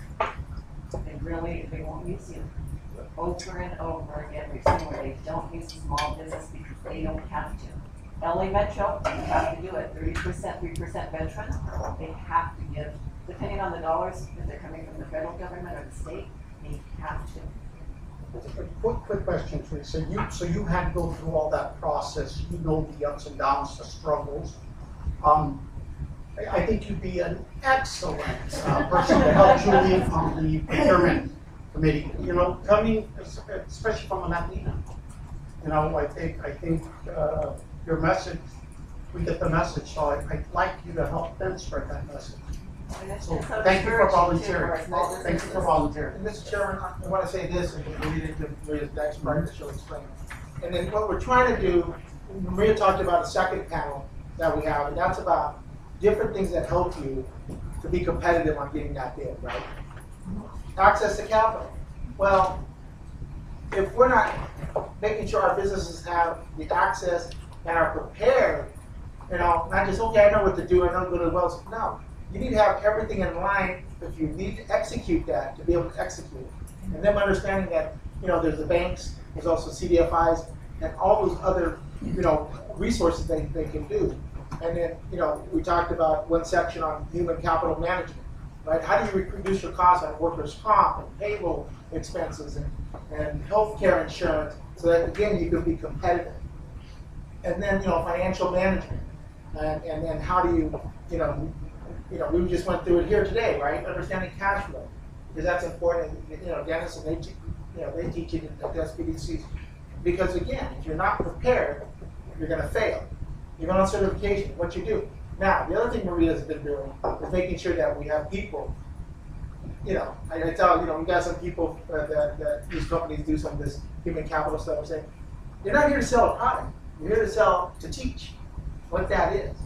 they won't use you. Over and over again, we've seen where they don't use the small business because they don't have to. LA Metro, you have to do it. 30%, 3% veterans, they have to give, depending on the dollars, if they're coming from the federal government or the state, they have to.
Quick question, Teresa. So you had to go through all that process. You know the ups and downs, the struggles. I think you'd be an excellent person to help Julie on the procurement committee. You know, coming especially from a Latina. You know, I think your message, we get the message. So I'd like you to help them spread that message. So thank you for volunteering. Thank you for volunteering.
And Mr. Chairman, I want to say this, and lead into Maria's next part that she'll explain. And then what we're trying to do, Maria talked about a second panel that we have, and that's about different things that help you to be competitive on getting that bid, right? Access to capital. Well, if we're not making sure our businesses have the access and are prepared, you know, not just, okay, I know what to do, I know what to do well. No. You need to have everything in line if you need to execute that to be able to execute it. And then understanding that, you know, there's the banks, there's also CDFIs, and all those other, you know, resources they can do. And then, you know, we talked about one section on human capital management, right? How do you reduce your costs on workers' comp and payroll expenses and healthcare insurance so that, again, you can be competitive. And then, you know, financial management. And then how do you know, we just went through it here today, right? Understanding cash flow, because that's important. You know, Dennis and they teach it at the SPDCs. Because again, if you're not prepared, you're going to fail. You're going on certification. What you do now. The other thing Maria's been doing is making sure that we have people. You know, I tell we got some people that these companies do some of this human capital stuff. I'm saying you're not here to sell a product. You're here to teach what that is.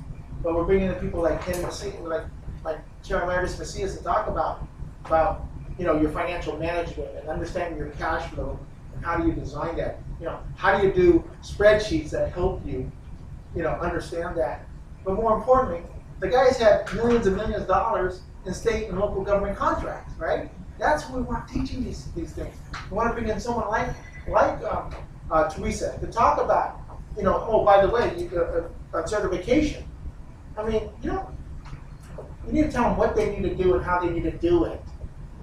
But we're bringing in people like Ken Macias, like Chair Emeritus Macias to talk about you know, your financial management and understanding your cash flow and how do you design that. You know, how do you do spreadsheets that help you, you know, understand that. But more importantly, the guys have millions and millions of dollars in state and local government contracts, right? That's what we want teaching these things. We want to bring in someone like Teresa to talk about, you know, oh, by the way, certification. I mean, you know, you need to tell them what they need to do and how they need to do it,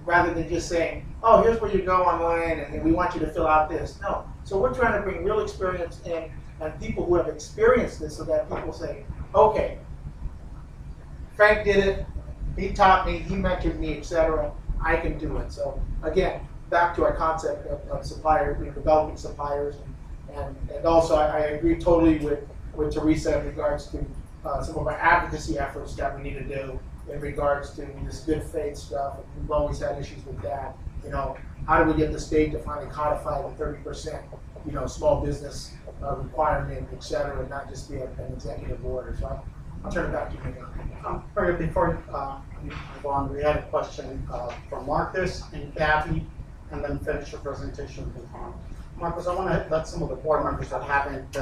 rather than just saying, oh, here's where you go online and we want you to fill out this. No. So we're trying to bring real experience in and people who have experienced this so that people say, okay, Frank did it, he taught me, he mentored me, etc. I can do it. So again, back to our concept of supplier, you know, developing suppliers. And also I agree totally with Teresa in regards to some of our advocacy efforts that we need to do in regards to this good faith stuff. We've always had issues with that. You know, how do we get the state to finally codify the 30%, you know, small business requirement, et cetera, and not just be an executive order. So I'll turn it back to you.
Before you move on, we had a question from Marcus and Gabby, and then finish your presentation with Marcus, I want to let some of the board members that haven't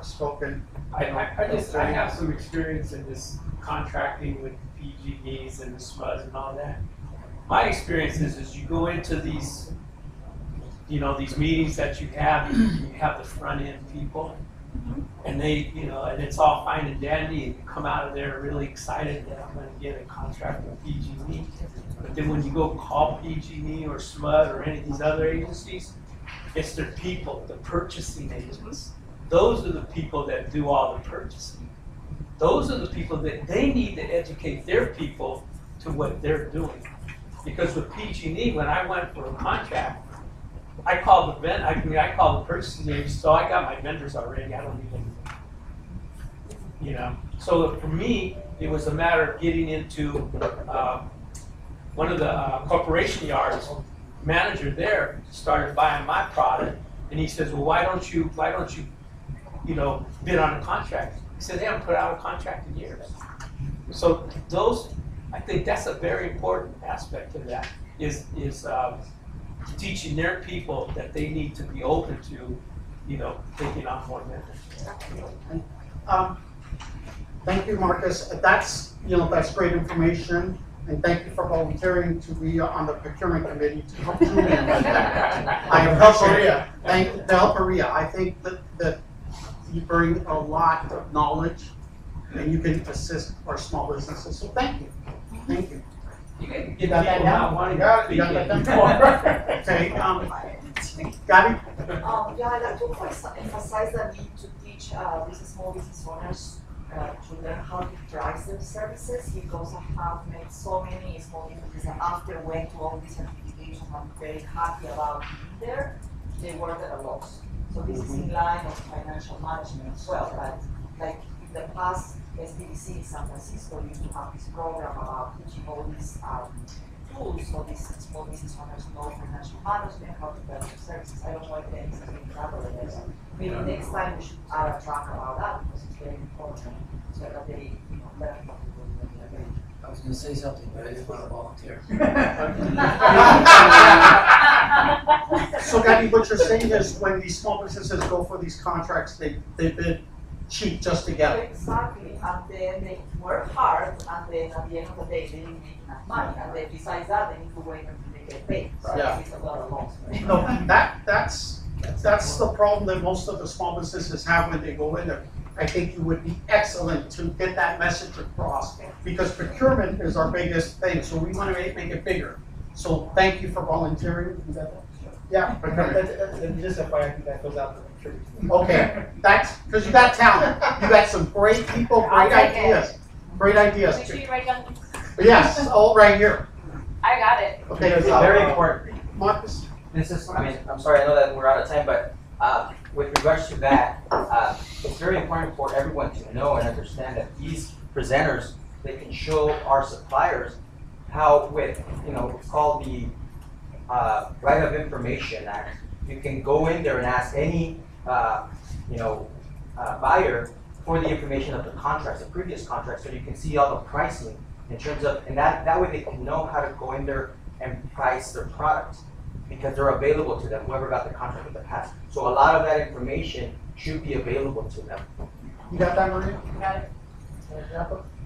spoken.
I have some experience in this contracting with PG&Es and the SMUDs and all that. My experience is you go into these, you know, these meetings that you have the front end people, and they, you know, and it's all fine and dandy, and you come out of there really excited that I'm going to get a contract with PG&E. But then when you go call PG&E or SMUD or any of these other agencies, it's their people, the purchasing agents. Those are the people that do all the purchasing. Those are the people that they need to educate their people to what they're doing. Because with PG&E, when I went for a contract, I called the purchasing agent, so I got my vendors already. I don't even, you know. So for me, it was a matter of getting into one of the corporation yards manager there started buying my product, and he says, well, why don't you bid on a contract? He said, they haven't put out a contract in years. So I think that's a very important aspect of that, is teaching their people that they need to be open to, taking on more members.
Thank you, Marcus. That's great information. And thank you for volunteering to be on the procurement committee to help Julian. I appreciate it. To help Maria. I think that you bring a lot of knowledge and you can assist our small businesses. So thank you. Thank you. You got that down? You got that down? Okay. Gabby?
Yeah, I'd like to emphasize the need to teach these small business owners to learn how to price their services, because I have met so many small businesses that after went to all these certifications, I'm very happy about being there, they work at a loss. So this is in line with financial management as well. But like in the past, SBDC in San Francisco used to have this program about teaching all these tools so these small business owners know financial management, how to price their services. I don't know if anything has been covered in this. Maybe next time we should add a track about that, because it's very important, so that they learn how to do it.
I was gonna say something, but I didn't want to volunteer.
So Gabby, what you're saying is when these small businesses go for these contracts, they bid cheap just to get it.
Exactly, and then they work hard, and then at the end of the day, they didn't make enough money, and then besides that, they need to wait until they get paid. So
Yeah.
it's a lot of loss.
No, that's the problem that most of the small businesses have when they go in there. I think you would be excellent to get that message across, because procurement is our biggest thing, so we want to make it bigger. So thank you for volunteering. Yeah, procurement.
Just FYI, I think that goes out to the tree.
Okay, that's because you got talent. You got some great people, great ideas. Great ideas.
Make sure you write down.
Yes, all right here.
I got it.
Okay,
It's very important.
Marcus?
This is, I'm sorry, I know that we're out of time, but with regards to that, it's very important for everyone to know and understand that these presenters, they can show our suppliers how with, it's called the Right of Information Act. You can go in there and ask any, buyer for the information of the contracts, the previous contracts, so you can see all the pricing in terms of, and that way they can know how to go in there and price their products, because they're available to them, whoever got the contract in the past. So a lot of that information should be available to them.
You got that, Maria?
Got it.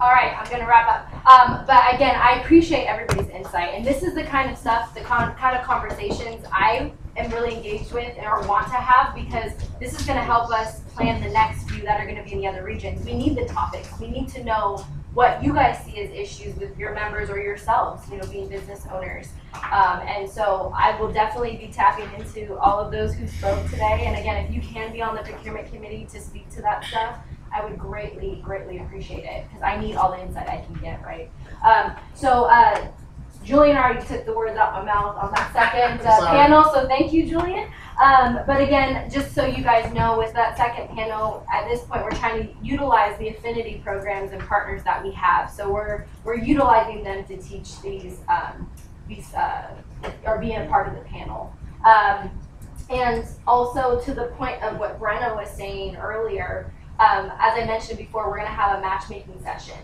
All right, I'm gonna wrap up. But again, I appreciate everybody's insight, and this is the kind of stuff, the kind of conversations I am really engaged with or want to have, because this is gonna help us plan the next few that are gonna be in the other regions. We need the topics. We need to know what you guys see as issues with your members or yourselves, being business owners. And so I will definitely be tapping into all of those who spoke today. And again, if you can be on the procurement committee to speak to that stuff, I would greatly, greatly appreciate it, because I need all the insight I can get, right? Julian already took the words out my mouth on that second panel, so thank you, Julian. But again, just so you guys know, with that second panel, at this point, we're trying to utilize the affinity programs and partners that we have. So we're utilizing them to teach these or being a part of the panel. And also to the point of what Brenna was saying earlier, as I mentioned before, we're going to have a matchmaking session.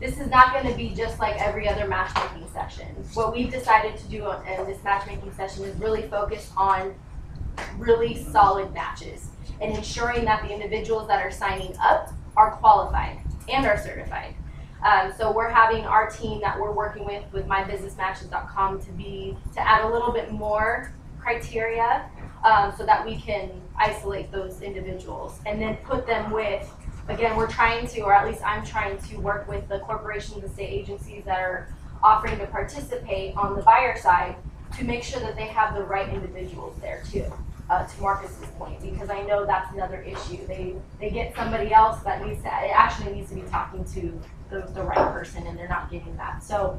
This is not going to be just like every other matchmaking session. What we've decided to do in this matchmaking session is really focus on really solid matches and ensuring that the individuals that are signing up are qualified and are certified. So we're having our team that we're working with mybusinessmatches.com to add a little bit more criteria so that we can isolate those individuals and then put them with, again, we're trying to, or at least I'm trying to work with the corporations and state agencies that are offering to participate on the buyer side to make sure that they have the right individuals there too, to Marcus's point, because I know that's another issue. They get somebody else that actually needs to be talking to the right person, and they're not getting that. So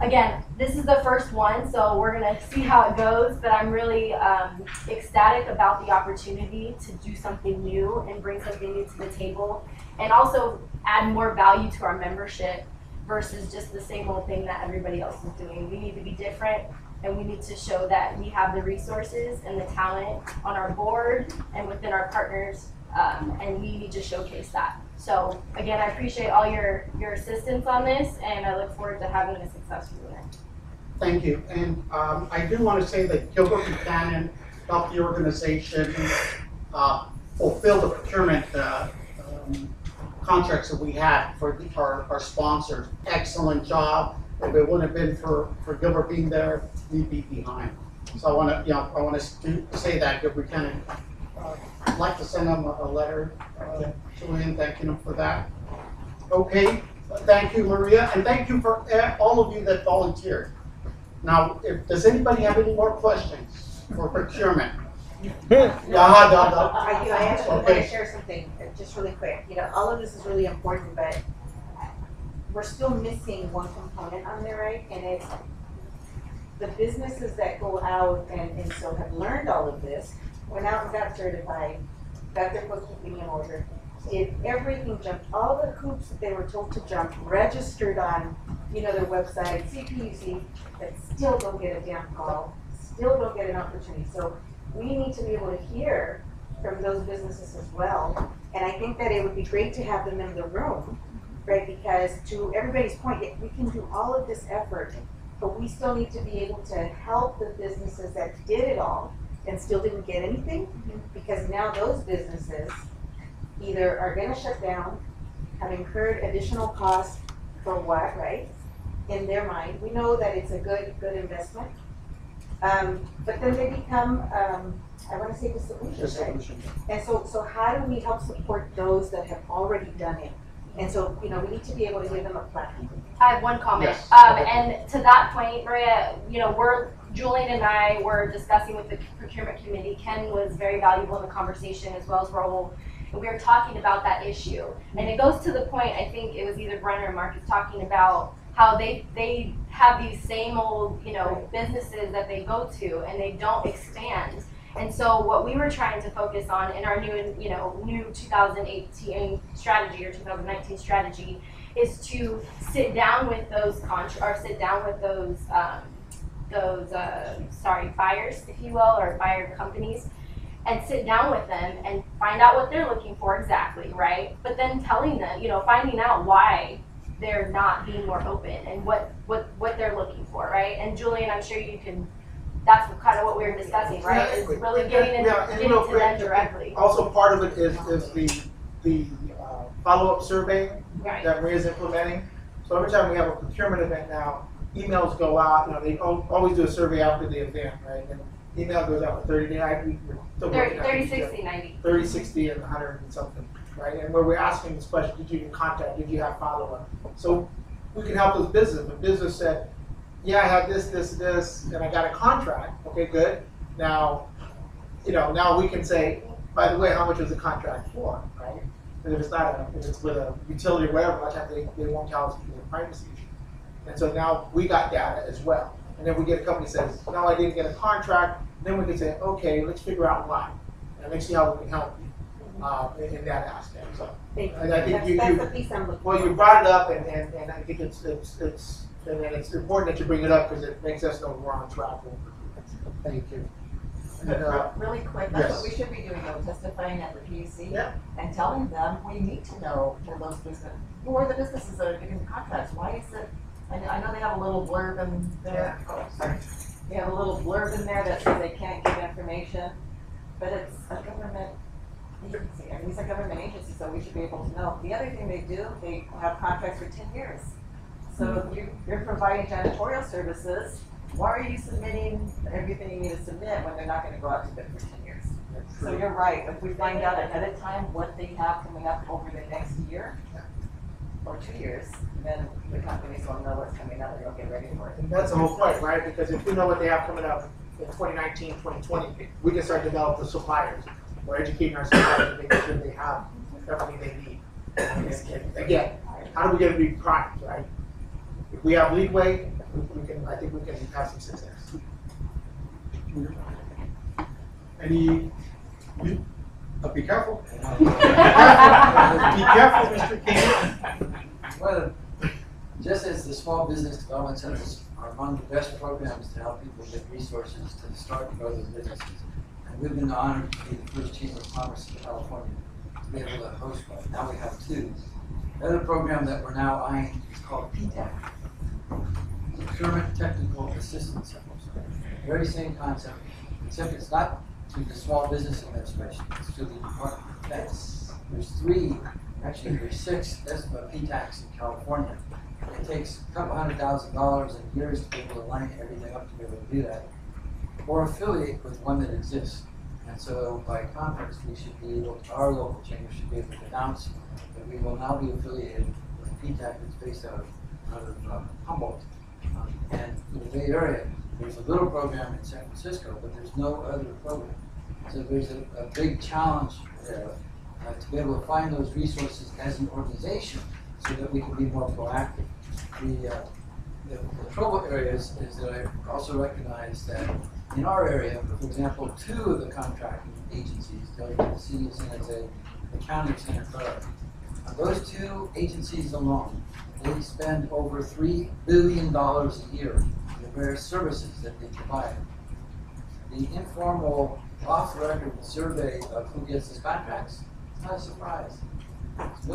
again, this is the first one, so we're gonna see how it goes, but I'm really ecstatic about the opportunity to do something new and bring something new to the table, and also add more value to our membership versus just the same old thing that everybody else is doing. We need to be different, and we need to show that we have the resources and the talent on our board and within our partners, and we need to showcase that. So again, I appreciate all your assistance on this, and I look forward to having a successful event.
Thank you. And I do want to say that Gilbert Buchanan helped the organization fulfill the procurement contracts that we had for our sponsors. Excellent job. If it wouldn't have been for Gilbert being there, we'd be behind. So I want to say that Gilbert Buchanan. I'd like to send him a letter to him, thanking him for that. Okay, thank you, Maria, and thank you for all of you that volunteered. Now, does anybody have any more questions for procurement?
I do. I actually want to share something just really quick. You know, all of this is really important, but we're still missing one component on there, right? And it's the businesses that go out and so have learned all of this, went out and got certified, got their bookkeeping in order, did everything, jumped all the hoops that they were told to jump, registered on, you know, their website, CPUC, but still don't get a damn call, still don't get an opportunity. So we need to be able to hear from those businesses as well. And I think that it would be great to have them in the room, right? Because to everybody's point, we can do all of this effort, but we still need to be able to help the businesses that did it all and still didn't get anything, because now those businesses either are going to shut down, have incurred additional costs for what, right? In their mind, we know that it's a good investment, but then they become, I want to say, disillusioned, right? And so how do we help support those that have already done it? And so, you know, we need to be able to give them a platform.
I have one comment.
Yes.
And to that point, Maria, you know, Julian and I were discussing with the procurement committee. Ken was very valuable in the conversation, as well as Raul. And we were talking about that issue. And it goes to the point, I think it was either Brenner or Marcus talking about how they have these same old, you know, businesses that they go to and they don't expand. And so what we were trying to focus on in our new 2018 strategy or 2019 strategy is to sit down with those buyers, if you will, or buyer companies, and sit down with them and find out what they're looking for exactly, right? But then telling them, you know, finding out why they're not being more open and what they're looking for, right? And Julian, I'm sure you can. That's kind of what we were discussing, right? Is really getting to them directly.
Also, part of it is the follow-up survey that Maria's implementing. So every time we have a procurement event now, emails go out. You know, they always do a survey after the event, right? And email goes out for 30 days.
30, 60, 90.
30, 60, and 100 and something, right? And where we're asking this question, did you get contact? Did you have follow-up? So we can help those businesses. The business said, yeah, I have this, and I got a contract. Okay, good. Now, you know, now we can say, by the way, how much was the contract for, right? Because if it's with a utility or whatever, a lot of times they won't tell us because of privacy. And so now we got data as well. And then we get a company that says, no, I didn't get a contract. Then we can say, okay, let's figure out why, and let's see how we can help you in that aspect. So, and I think
that's the piece I'm looking for.
you brought it up, and I think it's important that you bring it up because it makes us know we're on track. Thank you. And,
really quick, that's what we should be doing though, testifying at the PUC and telling them we need to know who are the businesses that are getting contracts. Why is it? I know they have a little blurb in there. They have a little blurb in there that says they can't give information, but it's a government agency. I mean, it's a government agency, so we should be able to know. The other thing they do, they have contracts for 10 years. So if you're providing janitorial services, why are you submitting everything you need to submit when they're not going to go out to bid for 10 years? So you're right. If we find out ahead of time what they have coming up over the next year or 2 years, then the companies will know what's coming up and they'll get ready for it.
And that's the whole point, right? Because if we know what they have coming up in 2019, 2020, we can start developing the suppliers. We're educating our suppliers and making sure they have everything they need. And again, how do we get to be primed, right? If we have leeway, I think we can have some success.
Be careful. Be careful, Mr. King.
Well, just as the small business development centers are among the best programs to help people get resources to start and grow their businesses. And we've been honored to be the first Chamber of Commerce in California to be able to host one. Now we have two. The other program that we're now eyeing is called PTAC, Procurement Technical Assistance Centers. Very same concept, except it's not to the Small Business Administration, it's to the Department of Defense. There's there's 6 PTACs in California. It takes a couple $100,000 and years to be able to line everything up to be able to do that, or affiliate with one that exists. And so by conference, we should be able, our local chamber should be able to announce that we will now be affiliated with a PTAC that's based out of Humboldt. And in the Bay Area, there's a little program in San Francisco, but there's no other program. So there's a big challenge there to be able to find those resources as an organization so that we can be more proactive. The trouble area is that I also recognize that in our area, for example, 2 of the contracting agencies, the city of San Jose, the county of Santa Clara, those 2 agencies alone, they spend over $3 billion a year in the various services that they provide. The informal, off-record survey of who gets these contracts, it's not a surprise. It's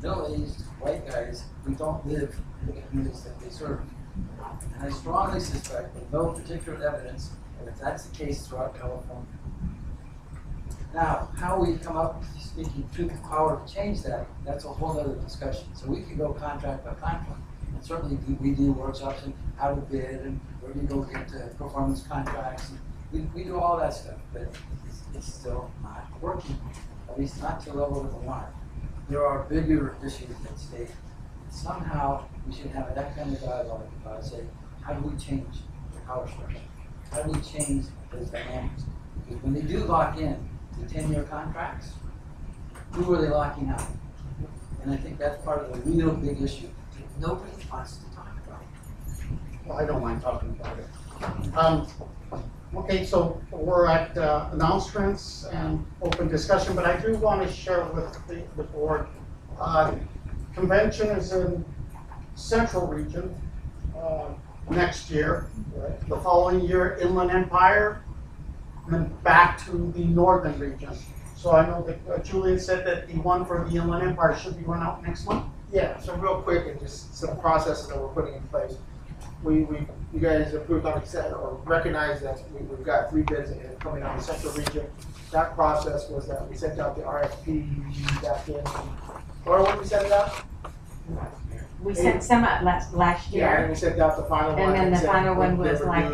middle-aged white guys who don't live in the communities that they serve. And I strongly suspect, with no particular evidence, that that's the case throughout California. Now, how we come up speaking to the power to change that, that's a whole other discussion. So we can go contract by contract. And certainly we do workshops and how to bid and where do you go get performance contracts. And we do all that stuff, but it's still not working, at least not to the level that we want. There are bigger issues at stake. Somehow we should have that kind of dialogue about, say, how do we change the power structure? How do we change those dynamics? Because when they do lock in the 10-year contracts, who are they locking out? And I think that's part of the real big issue that nobody wants to talk about.
Well, I don't mind talking about it. Okay, so we're at announcements and open discussion, but I do want to share with the board. Convention is in Central Region next year. Right? The following year, Inland Empire, and then back to the Northern Region. So I know that Julian said that the one for the Inland Empire should be run out next month.
Yeah, so real quick, and just some processes that we're putting in place. You guys approved, like I said, or recognized that we've got 3 bids coming out of the Central Region. That process was that we sent out the RFP back in, or when we sent it out?
We sent some out last year.
Yeah, and we sent out the final one.
And then the final one was like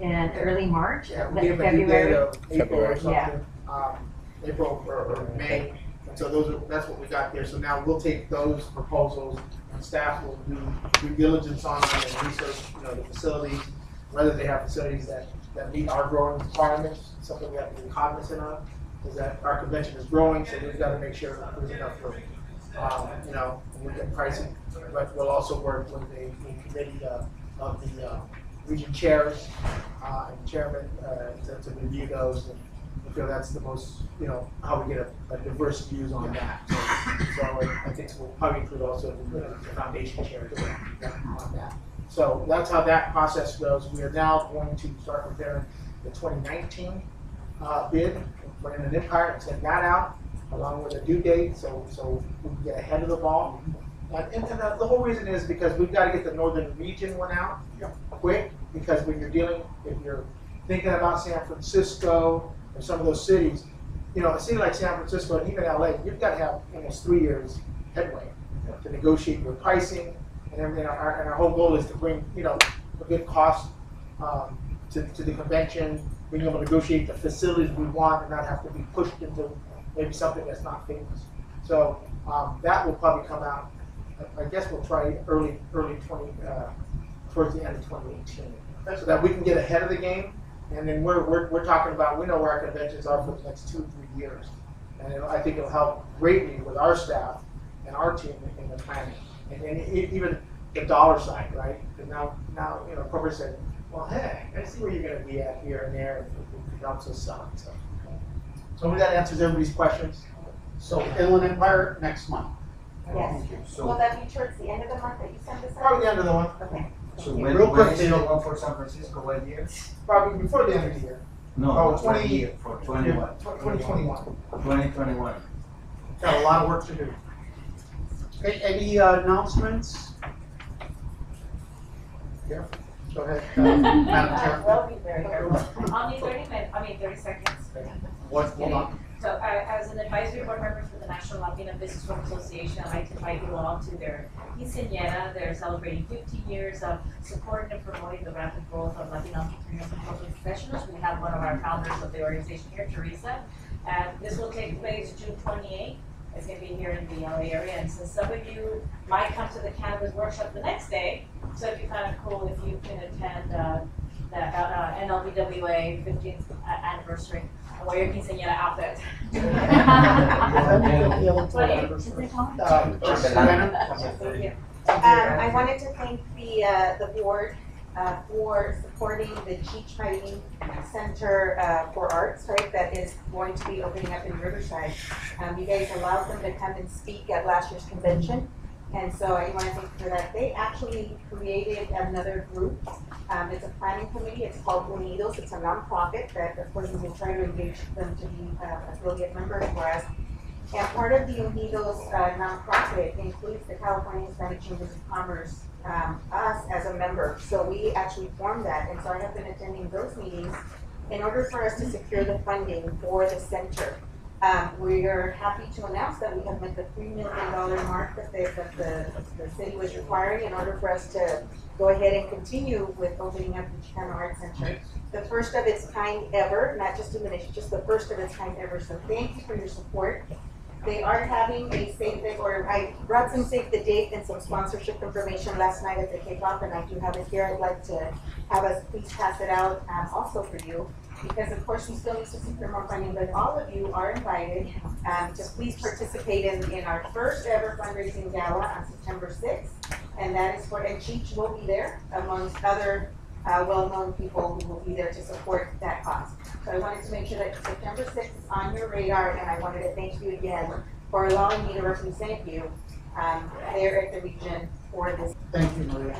in early March,
yeah,
like February.
April or something.
Yeah.
April or May. And so that's what we got there. So now we'll take those proposals and staff will do due diligence on them and research, the facilities, whether they have facilities that meet our growing requirements. Something we have to be cognizant of is that our convention is growing, so we've got to make sure that there's enough room. And we get pricing, but we'll also work with the committee of the region chairs and chairman to review those. And I feel that's the most, how we get a diverse views on that. So I think we'll probably include also the foundation chairs on that. So that's how that process goes. We are now going to start preparing the 2019 bid for Inland Empire and send that out along with a due date, so we can get ahead of the ball. And the whole reason is because we've got to get the Northern Region one out quick, because when you're if you're thinking about San Francisco or some of those cities, a city like San Francisco and even LA, you've got to have almost 3 years headway to negotiate your pricing and everything. And our whole goal is to bring, a good cost to the convention, being able to negotiate the facilities we want and not have to be pushed into maybe something that's not famous. So that will probably come out. I guess we'll try early 20 towards the end of 2018, so that we can get ahead of the game. And then we're talking about, we know where our conventions are for the next 2-3 years, and I think it'll help greatly with our staff and our team in the planning and even the dollar side, right? Because now corporate said, well, hey, I see where you're going to be at here and there, and it helps us sell it. So that answers everybody's questions.
So Inland Empire next month.
Yes.
So-
Will that be towards the end of the month that you send this out?
Probably the end of the month.
Okay.
So
Thank you.
when,
Real quick,
when is the
Dale.
one for San Francisco, what year?
Probably before the end of the year.
No,
Oh,
what
20
year? For 21.
2021.
2021.
Got a lot of work to do. Okay, any announcements? Yeah, go ahead. Madam Chair.
We'll be very careful. I'll need 30 seconds.
What, hold on.
So as an advisory board member for the National Latina Business Forum Association, I'd like to invite you all to their quinceañera. They're celebrating 15 years of supporting and promoting the rapid growth of Latino entrepreneurs and cultural professionals. We have one of our founders of the organization here, Teresa, and this will take place June 28th. It's going to be here in the LA area, and since some of you might come to the cannabis workshop the next day, so it'd be kind of cool if you can attend the NLBWA 15th anniversary and wear your quinceañera outfit.
I wanted to thank the board for supporting the Cheech Fighting Center for Arts, right, that is going to be opening up in Riverside. You guys allowed them to come and speak at last year's convention, and so I want to thank you for that. They actually created another group. It's a planning committee. It's called Unidos. It's a nonprofit that, of course, we will try to engage them to be affiliate members for us. And part of the Unidos nonprofit includes the California Hispanic Chambers of Commerce, us as a member. So we actually formed that, and so I have been attending those meetings in order for us to secure the funding for the center. We are happy to announce that we have met the $3 million mark that the city was requiring in order for us to go ahead and continue with opening up the Chicano Arts Center. The first of its kind ever, not just a minute, just the first of its kind ever. So thank you for your support. They are having a save the, or I brought some save the date and some sponsorship information last night at the kickoff, and I do have it here. I'd like to have us please pass it out also for you, because of course we still need to secure more funding, but all of you are invited to please participate in our first ever fundraising gala on September 6th, and that is for, and Cheech will be there amongst other well-known people who will be there to support that cause. So I wanted to make sure that September 6th is on your radar, and I wanted to thank you again for allowing me to represent you there at the region for this.
Thank you, Maria.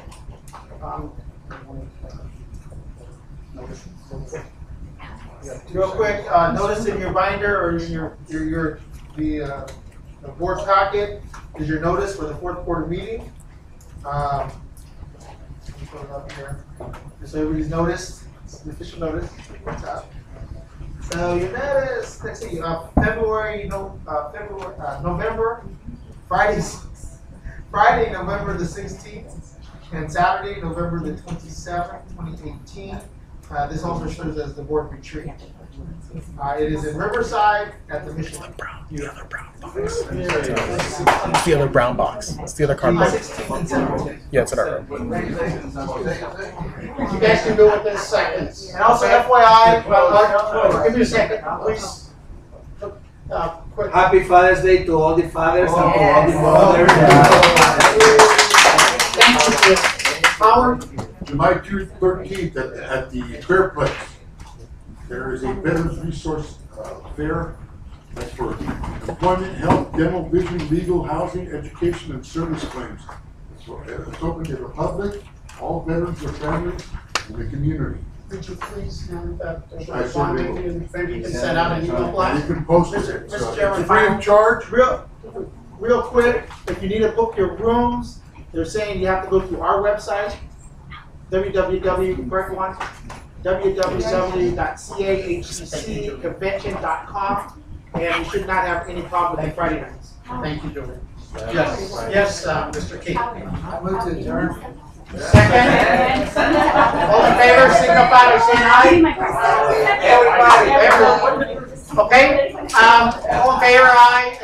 Real quick, notice in your binder or in the board packet is your notice for the fourth quarter meeting. Let me put it up here. So everybody's noticed, it's the official notice. So your notice, let's see, November, Friday, November the 16th, and Saturday, November the 27th, 2018. This also serves as the board retreat. It is in Riverside at the Mission.
It's the other brown box. It's the other cardboard.
16th and 17th.
Yeah, it's in our room.
You guys can go with this second. And also FYI, give me a second, please.
Happy Father's Day to all the fathers and to all the mothers.
Howard?
July 13th at the Fairplex, there is a Veterans Resource Fair. That's for employment, health, dental, vision, legal, housing, education, and service claims. It's open to the public, all veterans, their families, and the community.
Would you please have that?
I certainly will.
Maybe you can send out an email blast.
You can post it.
Mr. Chairman,
It's free of charge.
Real quick, if you need to book your rooms, they're saying you have to go to our website, www.cahccconvention.com, and you should not have any problem with Friday nights. Thank you, Julie. Yes, Mr. King.
I move to adjourn.
Second. All in favor, signify by saying aye. Everybody. Okay. All in favor, aye.